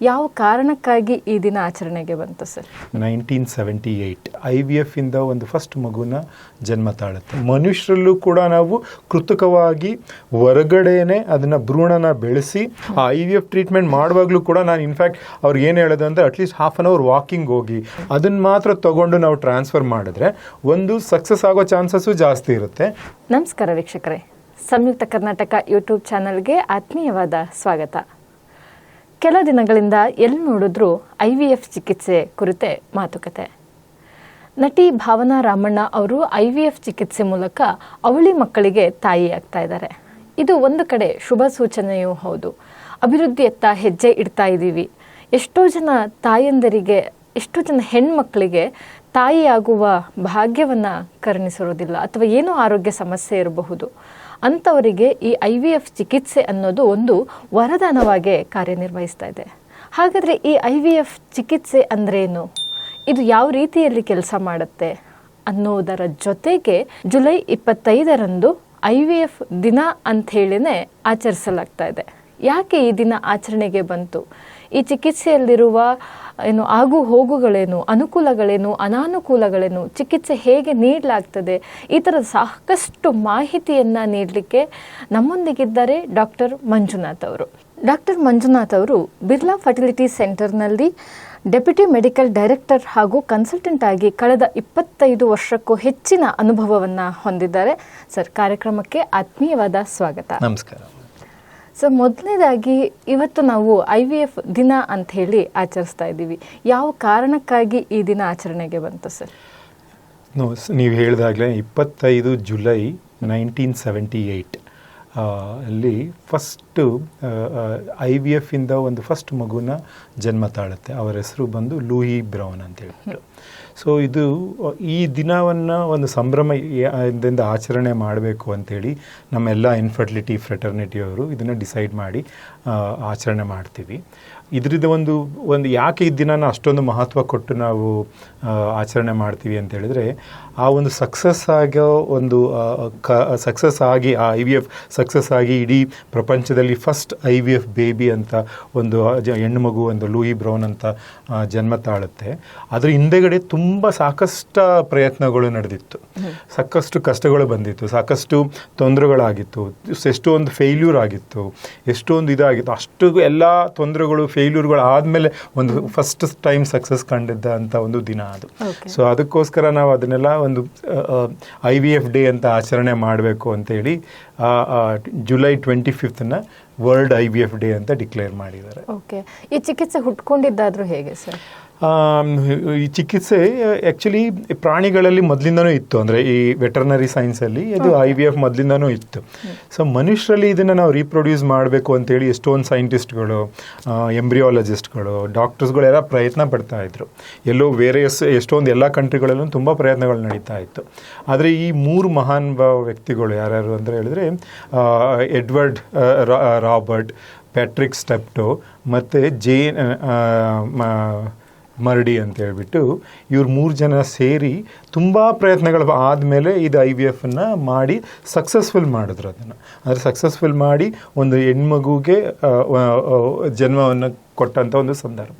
ಯಾವ ಕಾರಣಕ್ಕಾಗಿ ಈ ದಿನ ಆಚರಣೆಗೆ ಬಂತು ಸರ್? 1978 IVF ಇಂದ ಒಂದು ಫಸ್ಟ್ ಮಗುನ ಜನ್ಮ ತಾಳುತ್ತೆ. ಮನುಷ್ಯರಲ್ಲೂ ಕೂಡ ನಾವು ಕೃತಕವಾಗಿ ಹೊರಗಡೆನೆ ಅದನ್ನ ಭ್ರೂಣನ ಬೆಳೆಸಿ ಆ IVF ಟ್ರೀಟ್ಮೆಂಟ್ ಮಾಡುವಾಗಲೂ ಕೂಡ ನಾನು ಇನ್ಫ್ಯಾಕ್ಟ್ ಅವ್ರಿಗೆ ಏನು ಹೇಳೋದು ಅಂದರೆ at least half an hour walking ಹೋಗಿ ಅದನ್ನ ಮಾತ್ರ ತಗೊಂಡು ನಾವು ಟ್ರಾನ್ಸ್ಫರ್ ಮಾಡಿದ್ರೆ ಒಂದು ಸಕ್ಸಸ್ ಆಗೋ ಚಾನ್ಸಸ್ಸು ಜಾಸ್ತಿ ಇರುತ್ತೆ. ನಮಸ್ಕಾರ ವೀಕ್ಷಕರೇ, ಸಂಯುಕ್ತ ಕರ್ನಾಟಕ ಯೂಟ್ಯೂಬ್ ಚಾನಲ್ಗೆ ಆತ್ಮೀಯವಾದ ಸ್ವಾಗತ. ಕೆಲ ದಿನಗಳಿಂದ ಎಲ್ಲಿ ನೋಡಿದ್ರೂ IVF ಚಿಕಿತ್ಸೆ ಕುರಿತೆ ಮಾತುಕತೆ. ನಟಿ ಭಾವನಾ ರಾಮಣ್ಣ ಅವರು IVF ಚಿಕಿತ್ಸೆ ಮೂಲಕ ಅವಳಿ ಮಕ್ಕಳಿಗೆ ತಾಯಿಯಾಗ್ತಾ ಇದ್ದಾರೆ. ಇದು ಒಂದು ಕಡೆ ಶುಭ ಸೂಚನೆಯೂ ಹೌದು. ಅಭಿವೃದ್ಧಿಯತ್ತ ಹೆಜ್ಜೆ ಇಡ್ತಾ ಇದ್ದೀವಿ. ಎಷ್ಟೋ ಜನ ತಾಯಂದರಿಗೆ, ಎಷ್ಟೋ ಜನ ಹೆಣ್ಮಕ್ಳಿಗೆ ತಾಯಿಯಾಗುವ ಭಾಗ್ಯವನ್ನು ಕರುಣಿಸಿರೋದಿಲ್ಲ ಅಥವಾ ಏನೋ ಆರೋಗ್ಯ ಸಮಸ್ಯೆ ಇರಬಹುದು. ಅಂಥವರಿಗೆ ಈ IVF ಚಿಕಿತ್ಸೆ ಅನ್ನೋದು ಒಂದು ವರದಾನವಾಗಿ ಕಾರ್ಯನಿರ್ವಹಿಸ್ತಾ ಇದೆ. ಹಾಗಾದರೆ ಈ IVF ಚಿಕಿತ್ಸೆ ಅಂದ್ರೇನು, ಇದು ಯಾವ ರೀತಿಯಲ್ಲಿ ಕೆಲಸ ಮಾಡುತ್ತೆ ಅನ್ನೋದರ ಜೊತೆಗೆ ಜುಲೈ 25ರಂದು IVF ದಿನ ಅಂಥೇಳಿನೇ ಆಚರಿಸಲಾಗ್ತಾ ಇದೆ. ಯಾಕೆ ಈ ದಿನ ಆಚರಣೆಗೆ ಬಂತು? ಈ ಚಿಕಿತ್ಸೆಯಲ್ಲಿರುವ ಆಗು ಹೋಗುಗಳೇನು, ಅನುಕೂಲಗಳೇನು, ಅನಾನುಕೂಲಗಳೇನು, ಚಿಕಿತ್ಸೆ ಹೇಗೆ ನೀಡಲಾಗ್ತದೆ, ಈ ಥರದ ಸಾಕಷ್ಟು ಮಾಹಿತಿಯನ್ನು ನೀಡಲಿಕ್ಕೆ ನಮ್ಮೊಂದಿಗಿದ್ದಾರೆ ಡಾಕ್ಟರ್ ಮಂಜುನಾಥ್ ಅವರು. ಡಾಕ್ಟರ್ ಮಂಜುನಾಥ್ ಅವರು ಬಿರ್ಲಾ ಫರ್ಟಿಲಿಟಿ ಸೆಂಟರ್ನಲ್ಲಿ ಡೆಪ್ಯೂಟಿ ಮೆಡಿಕಲ್ ಡೈರೆಕ್ಟರ್ ಹಾಗೂ ಕನ್ಸಲ್ಟೆಂಟ್ ಆಗಿ ಕಳೆದ 25 ವರ್ಷಕ್ಕೂ ಹೆಚ್ಚಿನ ಅನುಭವವನ್ನು ಹೊಂದಿದ್ದಾರೆ. ಸರ್, ಕಾರ್ಯಕ್ರಮಕ್ಕೆ ಆತ್ಮೀಯವಾದ ಸ್ವಾಗತ. ನಮಸ್ಕಾರ. ಸೊ ಮೊದಲನೇದಾಗಿ ಇವತ್ತು ನಾವು IVF ದಿನ ಅಂತ ಹೇಳಿ ಆಚರಿಸ್ತಾ ಇದ್ದೀವಿ. ಯಾವ ಕಾರಣಕ್ಕಾಗಿ ಈ ದಿನ ಆಚರಣೆಗೆ ಬಂತು ಸರ್? ನೀವು ಹೇಳಿದಾಗಲೇ 25 ಜುಲೈ 1978 ಅಲ್ಲಿ ಫಸ್ಟು IVF ಇಂದ ಒಂದು ಫಸ್ಟ್ ಮಗುನ ಜನ್ಮ ತಾಳುತ್ತೆ. ಅವರ ಹೆಸರು ಬಂದು ಲೂಯಿ ಬ್ರೌನ್ ಅಂತ ಹೇಳ್ಬಿಟ್ಟು. ಸೊ ಇದು ಈ ದಿನವನ್ನು ಒಂದು ಸಂಭ್ರಮದಿಂದ ಆಚರಣೆ ಮಾಡಬೇಕು ಅಂಥೇಳಿ ನಮ್ಮೆಲ್ಲ ಇನ್ಫರ್ಟಿಲಿಟಿ ಫ್ರೆಟರ್ನಿಟಿಯವರು ಇದನ್ನು ಡಿಸೈಡ್ ಮಾಡಿ ಆಚರಣೆ ಮಾಡ್ತೀವಿ. ಇದರಿಂದ ಒಂದು ಯಾಕೆ ಈ ದಿನನ ಅಷ್ಟೊಂದು ಮಹತ್ವ ಕೊಟ್ಟು ನಾವು ಆಚರಣೆ ಮಾಡ್ತೀವಿ ಅಂತ ಹೇಳಿದ್ರೆ, ಆ ಒಂದು ಸಕ್ಸಸ್ ಆಗೋ ಒಂದು ಸಕ್ಸಸ್ ಆಗಿ ಆ IVF ಸಕ್ಸಸ್ ಆಗಿ ಇಡೀ ಪ್ರಪಂಚದಲ್ಲಿ ಫಸ್ಟ್ IVF ಬೇಬಿ ಅಂತ ಒಂದು ಹೆಣ್ಣು ಮಗು, ಒಂದು ಲೂಯಿ ಬ್ರೌನ್ ಅಂತ ಜನ್ಮ ತಾಳುತ್ತೆ. ಅದರ ಹಿಂದೆಗಡೆ ತುಂಬ ಸಾಕಷ್ಟು ಪ್ರಯತ್ನಗಳು ನಡೆದಿತ್ತು, ಸಾಕಷ್ಟು ಕಷ್ಟಗಳು ಬಂದಿತ್ತು, ಸಾಕಷ್ಟು ತೊಂದರೆಗಳಾಗಿತ್ತು, ಎಷ್ಟೊಂದು ಫೇಲ್ಯೂರ್ ಆಗಿತ್ತು, ಎಷ್ಟೊಂದು ಇದಾಗಿತ್ತು. ಅಷ್ಟು ಎಲ್ಲ ತೊಂದರೆಗಳು ಫೇಲ್ಯೂರ್ಗಳು ಆದಮೇಲೆ ಒಂದು ಫಸ್ಟ್ ಟೈಮ್ ಸಕ್ಸಸ್ ಕಂಡಿದ್ದ ಅಂತ ಒಂದು ದಿನ ಅದು. ಸೊ ಅದಕ್ಕೋಸ್ಕರ ನಾವು ಅದನ್ನೆಲ್ಲ ಒಂದು IVF ಡೇ ಅಂತ ಆಚರಣೆ ಮಾಡಬೇಕು ಅಂತೇಳಿ ಜುಲೈ 25ನ ವರ್ಲ್ಡ್ IVF ಡೇ ಅಂತ ಡಿಕ್ಲೇರ್ ಮಾಡಿದ್ದಾರೆ. ಓಕೆ, ಈ ಚಿಕಿತ್ಸೆ ಹುಟ್ಕೊಂಡಿದ್ದಾದ್ರೂ ಹೇಗೆ ಸರ್? ಈ ಚಿಕಿತ್ಸೆ ಆ್ಯಕ್ಚುಲಿ ಪ್ರಾಣಿಗಳಲ್ಲಿ ಮೊದಲಿಂದನೂ ಇತ್ತು. ಅಂದರೆ ಈ ವೆಟರ್ನರಿ ಸೈನ್ಸಲ್ಲಿ ಇದು IVF ಮೊದಲಿಂದನೂ ಇತ್ತು. ಸೊ ಮನುಷ್ಯರಲ್ಲಿ ಇದನ್ನು ನಾವು ರೀಪ್ರೊಡ್ಯೂಸ್ ಮಾಡಬೇಕು ಅಂತೇಳಿ ಎಷ್ಟೊಂದು ಸೈಂಟಿಸ್ಟ್ಗಳು, ಎಂಬ್ರಿಯಾಲಜಿಸ್ಟ್ಗಳು, ಡಾಕ್ಟರ್ಸ್ಗಳೆಲ್ಲ ಪ್ರಯತ್ನ ಪಡ್ತಾ ಇದ್ರು. ಎಲ್ಲೋ ಎಷ್ಟೊಂದು ಎಲ್ಲ ಕಂಟ್ರಿಗಳಲ್ಲೂ ತುಂಬ ಪ್ರಯತ್ನಗಳು ನಡೀತಾ ಇತ್ತು. ಆದರೆ ಈ 3 ಮಹಾನ್ ವ್ಯಕ್ತಿಗಳು ಯಾರ್ಯಾರು ಅಂದರೆ ಹೇಳಿದ್ರೆ, ಎಡ್ವರ್ಡ್ ರಾಬರ್ಟ್, ಪ್ಯಾಟ್ರಿಕ್ ಸ್ಟೆಪ್ಟೋ ಮತ್ತು ಜೇನ್ ಮರ್ಡಿ ಅಂತ ಹೇಳ್ಬಿಟ್ಟು ಇವ್ರು 3 ಜನ ಸೇರಿ ತುಂಬ ಪ್ರಯತ್ನಗಳು ಆದಮೇಲೆ ಇದು IVFನ್ನು ಮಾಡಿ ಸಕ್ಸಸ್ಫುಲ್ ಮಾಡಿದ್ರು. ಅದನ್ನು ಅಂದರೆ ಸಕ್ಸಸ್ಫುಲ್ ಮಾಡಿ ಒಂದು ಹೆಣ್ಮಗುಗೆ ಜನ್ಮವನ್ನು ಕೊಟ್ಟಂಥ ಒಂದು ಸಂದರ್ಭ.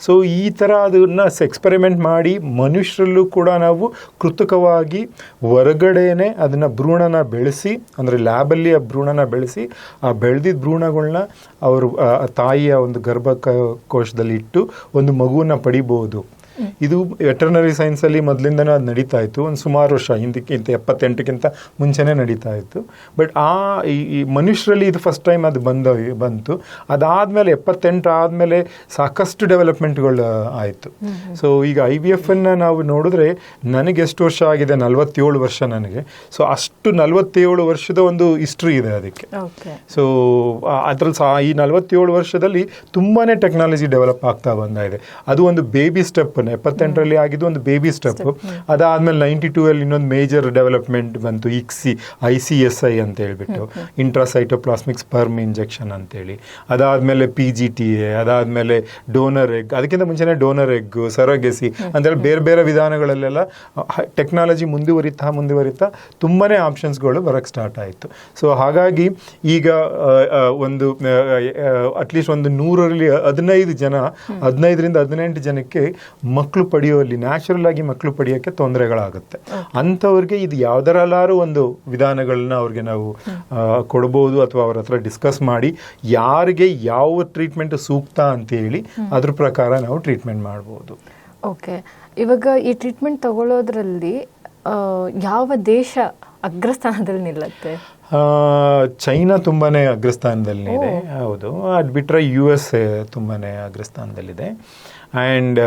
ಸೊ ಈ ಥರ ಅದನ್ನು ಎಕ್ಸ್ಪೆರಿಮೆಂಟ್ ಮಾಡಿ ಮನುಷ್ಯರಲ್ಲೂ ಕೂಡ ನಾವು ಕೃತಕವಾಗಿ ಹೊರಗಡೆನೆ ಅದನ್ನು ಭ್ರೂಣನ ಬೆಳೆಸಿ, ಅಂದರೆ ಲ್ಯಾಬಲ್ಲಿ ಆ ಭ್ರೂಣನ ಬೆಳೆಸಿ ಆ ಬೆಳೆದಿದ್ದ ಭ್ರೂಣಗಳನ್ನ ಅವರು ತಾಯಿಯ ಒಂದು ಗರ್ಭಕೋಶದಲ್ಲಿ ಇಟ್ಟು ಒಂದು ಮಗುವನ್ನ ಪಡಿಬೋದು. ಇದು ವೆಟರ್ನರಿ ಸೈನ್ಸಲ್ಲಿ ಮೊದಲಿಂದನೂ ಅದು ನಡೀತಾ ಇತ್ತು. ಒಂದು ಸುಮಾರು ವರ್ಷ ಹಿಂದಕ್ಕಿಂತ 78ಕ್ಕಿಂತ ಮುಂಚೆನೇ ನಡೀತಾ ಇತ್ತು. ಬಟ್ ಈ ಮನುಷ್ಯರಲ್ಲಿ ಇದು ಫಸ್ಟ್ ಟೈಮ್ ಅದು ಬಂತು. ಅದಾದಮೇಲೆ 78 ಆದಮೇಲೆ ಸಾಕಷ್ಟು ಡೆವಲಪ್ಮೆಂಟ್ಗಳು ಆಯಿತು. ಸೊ ಈಗ IVFನ್ನು ನಾವು ನೋಡಿದ್ರೆ ನನಗೆ ಎಷ್ಟು ವರ್ಷ ಆಗಿದೆ? 47 ವರ್ಷ ನನಗೆ. ಸೊ ಅಷ್ಟು 47 ವರ್ಷದ ಒಂದು ಹಿಸ್ಟ್ರಿ ಇದೆ ಅದಕ್ಕೆ. ಸೊ ಅದ್ರಲ್ಲಿ ಈ 47 ವರ್ಷದಲ್ಲಿ ತುಂಬಾ ಟೆಕ್ನಾಲಜಿ ಡೆವಲಪ್ ಆಗ್ತಾ ಬಂದಿದೆ. ಅದು ಒಂದು ಬೇಬಿ ಸ್ಟೆಪ್. 78ರಲ್ಲಿ ಆಗಿದ್ದು ಒಂದು ಬೇಬಿ ಸ್ಟೆಪ್. ಅದಾದ್ಮೇಲೆ 92ಅಲ್ಲಿ ಇನ್ನೊಂದು ಮೇಜರ್ ಡೆವಲಪ್ಮೆಂಟ್ ಬಂತು, ICSI ಅಂತ ಹೇಳ್ಬಿಟ್ಟು, ಇಂಟ್ರಾಸೈಟೋಪ್ಲಾಸ್ಮಿಕ್ ಸ್ಪರ್ಮ್ ಇಂಜೆಕ್ಷನ್ ಅಂತೇಳಿ. ಅದಾದ್ಮೇಲೆ PGTA, ಅದಾದ್ಮೇಲೆ ಡೋನರ್ ಎಗ್, ಅದಕ್ಕಿಂತ ಮುಂಚೆನೆ ಡೋನರ್ ಎಗ್, ಸರಗೆಸಿ ಅಂತೇಳಿ ಬೇರೆ ಬೇರೆ ವಿಧಾನಗಳಲ್ಲೆಲ್ಲ ಟೆಕ್ನಾಲಜಿ ಮುಂದುವರಿತಾ ತುಂಬಾನೇ ಆಪ್ಷನ್ಸ್ಗಳು ಬರಕ್ಕೆ ಸ್ಟಾರ್ಟ್ ಆಯಿತು. ಸೊ ಹಾಗಾಗಿ ಈಗ ಒಂದು ಅಟ್ಲೀಸ್ಟ್ ಒಂದು 100ರಲ್ಲಿ 15ರಿಂದ 18 ಜನಕ್ಕೆ ಮಕ್ಕಳು ಪಡೆಯುವಲ್ಲಿ, ನ್ಯಾಚುರಲ್ ಆಗಿ ಮಕ್ಕಳು ಪಡೆಯೋಕ್ಕೆ ತೊಂದರೆಗಳಾಗುತ್ತೆ. ಅಂಥವ್ರಿಗೆ ಇದು ಯಾವುದರಲ್ಲಾರು ಒಂದು ವಿಧಾನಗಳನ್ನ ಅವ್ರಿಗೆ ನಾವು ಕೊಡ್ಬೋದು, ಅಥವಾ ಅವ್ರ ಹತ್ರ ಡಿಸ್ಕಸ್ ಮಾಡಿ ಯಾರಿಗೆ ಯಾವ ಟ್ರೀಟ್ಮೆಂಟ್ ಸೂಕ್ತ ಅಂತೇಳಿ ಅದ್ರ ಪ್ರಕಾರ ನಾವು ಟ್ರೀಟ್ಮೆಂಟ್ ಮಾಡ್ಬೋದು. ಓಕೆ, ಇವಾಗ ಈ ಟ್ರೀಟ್ಮೆಂಟ್ ತಗೊಳ್ಳೋದ್ರಲ್ಲಿ ಯಾವ ದೇಶ ಅಗ್ರಸ್ಥಾನದಲ್ಲಿ ನಿಲ್ಲುತ್ತೆ? ಚೈನಾ ತುಂಬಾನೇ ಅಗ್ರಸ್ಥಾನದಲ್ಲಿದೆ, ಹೌದು. ಅದು ಬಿಟ್ಟರೆ USA ತುಂಬಾನೇ ಅಗ್ರಸ್ಥಾನದಲ್ಲಿದೆ. ಆ್ಯಂಡ್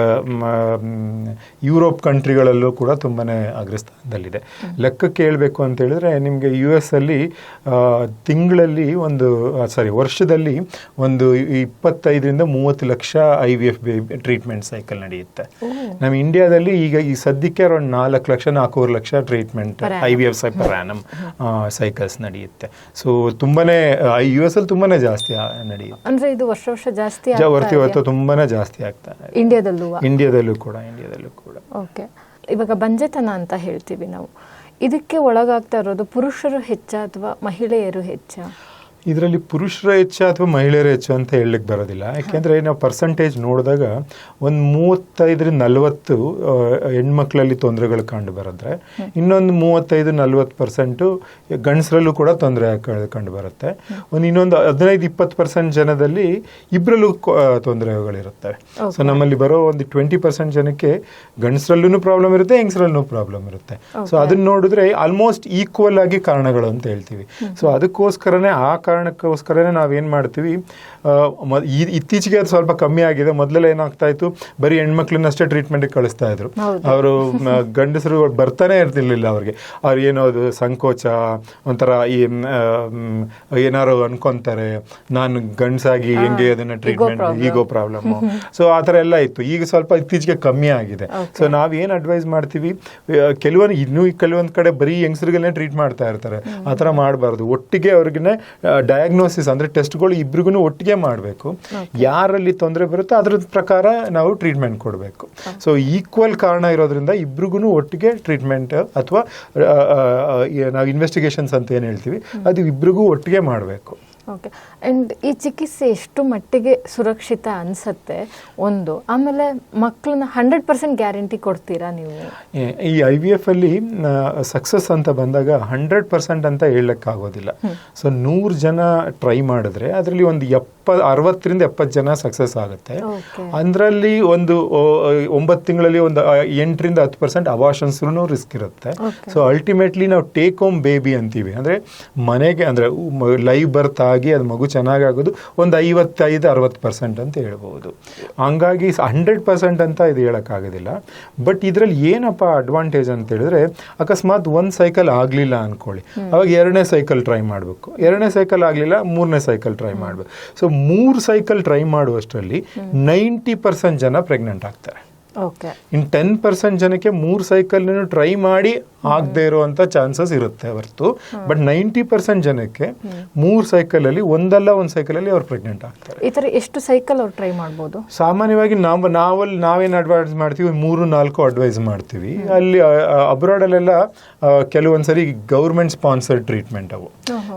ಯುರೋಪ್ ಕಂಟ್ರಿಗಳಲ್ಲೂ ಕೂಡ ತುಂಬಾ ಅಗ್ರಸ್ಥಾನದಲ್ಲಿದೆ. ಲೆಕ್ಕಕ್ಕೆ ಹೇಳಬೇಕು ಅಂತ ಹೇಳಿದ್ರೆ ನಿಮಗೆ US ಅಲ್ಲಿ ತಿಂಗಳಲ್ಲಿ ವರ್ಷದಲ್ಲಿ ಒಂದು 25ರಿಂದ 30 ಲಕ್ಷ IVF ಟ್ರೀಟ್ಮೆಂಟ್ ಸೈಕಲ್ ನಡೆಯುತ್ತೆ. ನಮ್ಮ ಇಂಡಿಯಾದಲ್ಲಿ ಈಗ ಈ ಸದ್ಯಕ್ಕೆ around 4 lakh treatment IVF per annum cycles ನಡೆಯುತ್ತೆ. ಸೊ ತುಂಬಾನೇ US ಅಲ್ಲಿ ತುಂಬಾನೇ ಜಾಸ್ತಿ ನಡೆಯುತ್ತೆ. ಅಂದ್ರೆ ಇದು ವರ್ಷ ಜಾಸ್ತಿ ತುಂಬಾನೇ ಜಾಸ್ತಿ ಆಗ್ತಾ ಇದೆ ಇಂಡಿಯಾದಲ್ಲೂ ಕೂಡ. ಓಕೆ, ಇವಾಗ ಬಂಜೆತನ ಅಂತ ಹೇಳ್ತೀವಿ ನಾವು, ಇದಕ್ಕೆ ಒಳಗಾಗ್ತಾ ಇರೋದು ಪುರುಷರು ಹೆಚ್ಚ ಅಥವಾ ಮಹಿಳೆಯರು ಹೆಚ್ಚ? ಇದರಲ್ಲಿ ಪುರುಷರ ಹೆಚ್ಚ ಅಥವಾ ಮಹಿಳೆಯರ ಹೆಚ್ಚು ಅಂತ ಹೇಳಲಿಕ್ಕೆ ಬರೋದಿಲ್ಲ. ಯಾಕೆಂದರೆ ನಾವು ಪರ್ಸಂಟೇಜ್ ನೋಡಿದಾಗ ಒಂದು 35ರಿಂದ 40 ಹೆಣ್ಮಕ್ಳಲ್ಲಿ ತೊಂದರೆಗಳು ಕಂಡು ಬರುತ್ತೆ. ಇನ್ನೊಂದು 35-40% ಗಂಡಸರಲ್ಲೂ ಕೂಡ ತೊಂದರೆ ಕಂಡು ಬರುತ್ತೆ. ಇನ್ನೊಂದು 15-20% ಜನದಲ್ಲಿ ಇಬ್ಬರಲ್ಲೂ ತೊಂದರೆಗಳಿರುತ್ತೆ. ಸೊ ನಮ್ಮಲ್ಲಿ ಬರೋ ಒಂದು 20% ಜನಕ್ಕೆ ಗಂಡಸರಲ್ಲೂ ಪ್ರಾಬ್ಲಮ್ ಇರುತ್ತೆ, ಹೆಂಗಸರಲ್ಲೂ ಪ್ರಾಬ್ಲಮ್ ಇರುತ್ತೆ. ಸೊ ಅದನ್ನ ನೋಡಿದ್ರೆ ಆಲ್ಮೋಸ್ಟ್ ಈಕ್ವಲ್ ಆಗಿ ಕಾರಣಗಳು ಅಂತ ಹೇಳ್ತೀವಿ. ಸೊ ಅದಕ್ಕೋಸ್ಕರನೇ ಕಾರಣಕ್ಕೋಸ್ಕರನೇ ನಾವೇನು ಮಾಡ್ತೀವಿ, ಇತ್ತೀಚೆಗೆ ಅದು ಸ್ವಲ್ಪ ಕಮ್ಮಿ ಆಗಿದೆ. ಮೊದಲೆಲ್ಲ ಏನಾಗ್ತಾ ಇತ್ತು, ಬರೀ ಹೆಣ್ಮಕ್ಳನ್ನಷ್ಟೇ ಟ್ರೀಟ್ಮೆಂಟ್ಗೆ ಕಳಿಸ್ತಾ ಇದ್ರು. ಅವರು ಗಂಡಸರು ಬರ್ತಾನೆ ಇರ್ತಿರ್ಲಿಲ್ಲ. ಅವ್ರು ಏನೋ ಅದು ಸಂಕೋಚ, ಒಂಥರ ಏನಾರು ಅನ್ಕೊಂತಾರೆ, ನಾನು ಗಂಡಸಾಗಿ ಹೆಂಗೆ ಅದನ್ನ ಟ್ರೀಟ್ಮೆಂಟ್, ಈಗೋ ಪ್ರಾಬ್ಲಮ್ಮು. ಸೊ ಆ ಥರ ಎಲ್ಲ ಇತ್ತು. ಈಗ ಸ್ವಲ್ಪ ಇತ್ತೀಚೆಗೆ ಕಮ್ಮಿ ಆಗಿದೆ. ಸೊ ನಾವೇನು ಅಡ್ವೈಸ್ ಮಾಡ್ತೀವಿ, ಕೆಲವೊಂದು ಕಡೆ ಬರೀ ಹೆಂಗಸರಿಗೆಲ್ಲೇ ಟ್ರೀಟ್ ಮಾಡ್ತಾ ಇರ್ತಾರೆ. ಆ ಥರ ಮಾಡಬಾರ್ದು. ಒಟ್ಟಿಗೆ ಅವ್ರಿಗೆ ಡಯಾಗ್ನೋಸಿಸ್ ಅಂದರೆ ಟೆಸ್ಟ್ಗಳು ಇಬ್ರಿಗೂ ಒಟ್ಟಿಗೆ ಮಾಡಬೇಕು. ಯಾರಲ್ಲಿ ತೊಂದರೆ ಬರುತ್ತೋ ಅದ್ರ ಪ್ರಕಾರ ನಾವು ಟ್ರೀಟ್ಮೆಂಟ್ ಕೊಡಬೇಕು. ಸೊ ಈಕ್ವಲ್ ಕಾರಣ ಇರೋದ್ರಿಂದ ಇಬ್ರಿಗೂ ಒಟ್ಟಿಗೆ ಟ್ರೀಟ್ಮೆಂಟ್ ಅಥವಾ ನಾವು ಇನ್ವೆಸ್ಟಿಗೇಷನ್ಸ್ ಅಂತ ಏನು ಹೇಳ್ತೀವಿ ಅದು ಇಬ್ರಿಗೂ ಒಟ್ಟಿಗೆ ಮಾಡಬೇಕು. ಓಕೆ, ಆ್ಯಂಡ್ ಈ ಚಿಕಿತ್ಸೆ ಎಷ್ಟು ಮಟ್ಟಿಗೆ ಸುರಕ್ಷಿತ ಅನಿಸುತ್ತೆ ಒಂದು, ಆಮೇಲೆ ಮಕ್ಕಳನ್ನ 100% ಗ್ಯಾರಂಟಿ ಕೊಡ್ತೀರಾ ನೀವು? ಈ IVF ಅಲ್ಲಿ ಸಕ್ಸಸ್ ಅಂತ ಬಂದಾಗ 100% ಅಂತ ಹೇಳಕ್ಕಾಗೋದಿಲ್ಲ. ಸೊ 100 ಜನ ಟ್ರೈ ಮಾಡಿದ್ರೆ ಅದರಲ್ಲಿ ಒಂದು 60ರಿಂದ 70 ಜನ ಸಕ್ಸಸ್ ಆಗುತ್ತೆ. ಅದರಲ್ಲಿ ಒಂದು 9 ತಿಂಗಳಲ್ಲಿ ಒಂದು 8ರಿಂದ 10% ಅಬಾರ್ಷನ್ಸ್ಗೂ ರಿಸ್ಕ್ ಇರುತ್ತೆ. ಸೊ ಅಲ್ಟಿಮೇಟ್ಲಿ ನಾವು ಟೇಕ್ ಹೋಮ್ ಬೇಬಿ ಅಂತೀವಿ, ಅಂದರೆ ಮನೆಗೆ, ಅಂದರೆ ಲೈವ್ ಬರ್ತ್ ಆಗಿ ಅದು ಮಗು ಚೆನ್ನಾಗಾಗೋದು ಒಂದು 55-60% ಅಂತ ಹೇಳ್ಬೋದು. ಹಂಗಾಗಿ 100% ಅಂತ ಇದು ಹೇಳೋಕ್ಕಾಗೋದಿಲ್ಲ. ಬಟ್ ಇದರಲ್ಲಿ ಏನಪ್ಪ ಅಡ್ವಾಂಟೇಜ್ ಅಂತ ಹೇಳಿದ್ರೆ, ಅಕಸ್ಮಾತ್ ಒಂದು ಸೈಕಲ್ ಆಗಲಿಲ್ಲ ಅಂದ್ಕೊಳ್ಳಿ, ಅವಾಗ 2ನೇ ಸೈಕಲ್ ಟ್ರೈ ಮಾಡಬೇಕು. 2ನೇ ಸೈಕಲ್ ಆಗಲಿಲ್ಲ, 3ನೇ ಸೈಕಲ್ ಟ್ರೈ ಮಾಡಬೇಕು. ಸೊ 3 ಸೈಕಲ್ ಟ್ರೈ ಮಾಡುವಷ್ಟರಲ್ಲಿ 90% ಜನ ಪ್ರೆಗ್ನೆಂಟ್ ಆಗ್ತಾರೆ. ಇನ್ನು 10% ಜನಕ್ಕೆ 3 ಸೈಕಲ್ ಟ್ರೈ ಮಾಡಿ ಆಗದೆ ಇರುವಂತ ಚಾನ್ಸಸ್ ಇರುತ್ತೆ ಹೊರತು. ಬಟ್ 90% ಜನಕ್ಕೆ 3 ಸೈಕಲಲ್ಲಿ ಒಂದಲ್ಲ ಒಂದು ಸೈಕಲಲ್ಲಿ ಅವ್ರು ಪ್ರೆಗ್ನೆಂಟ್ ಆಗ್ತಾರೆ. ಈ ಥರ ಎಷ್ಟು ಸೈಕಲ್ ಅವ್ರು ಟ್ರೈ ಮಾಡ್ಬೋದು? ಸಾಮಾನ್ಯವಾಗಿ ನಾವೇನು ಅಡ್ವೈಸ್ ಮಾಡ್ತೀವಿ, 3-4 ಅಡ್ವೈಸ್ ಮಾಡ್ತೀವಿ. ಅಲ್ಲಿ ಅಬ್ರಾಡಲ್ಲೆಲ್ಲ ಕೆಲವೊಂದ್ಸರಿ ಗೌರ್ಮೆಂಟ್ ಸ್ಪಾನ್ಸರ್ಡ್ ಟ್ರೀಟ್ಮೆಂಟ್ ಅವು.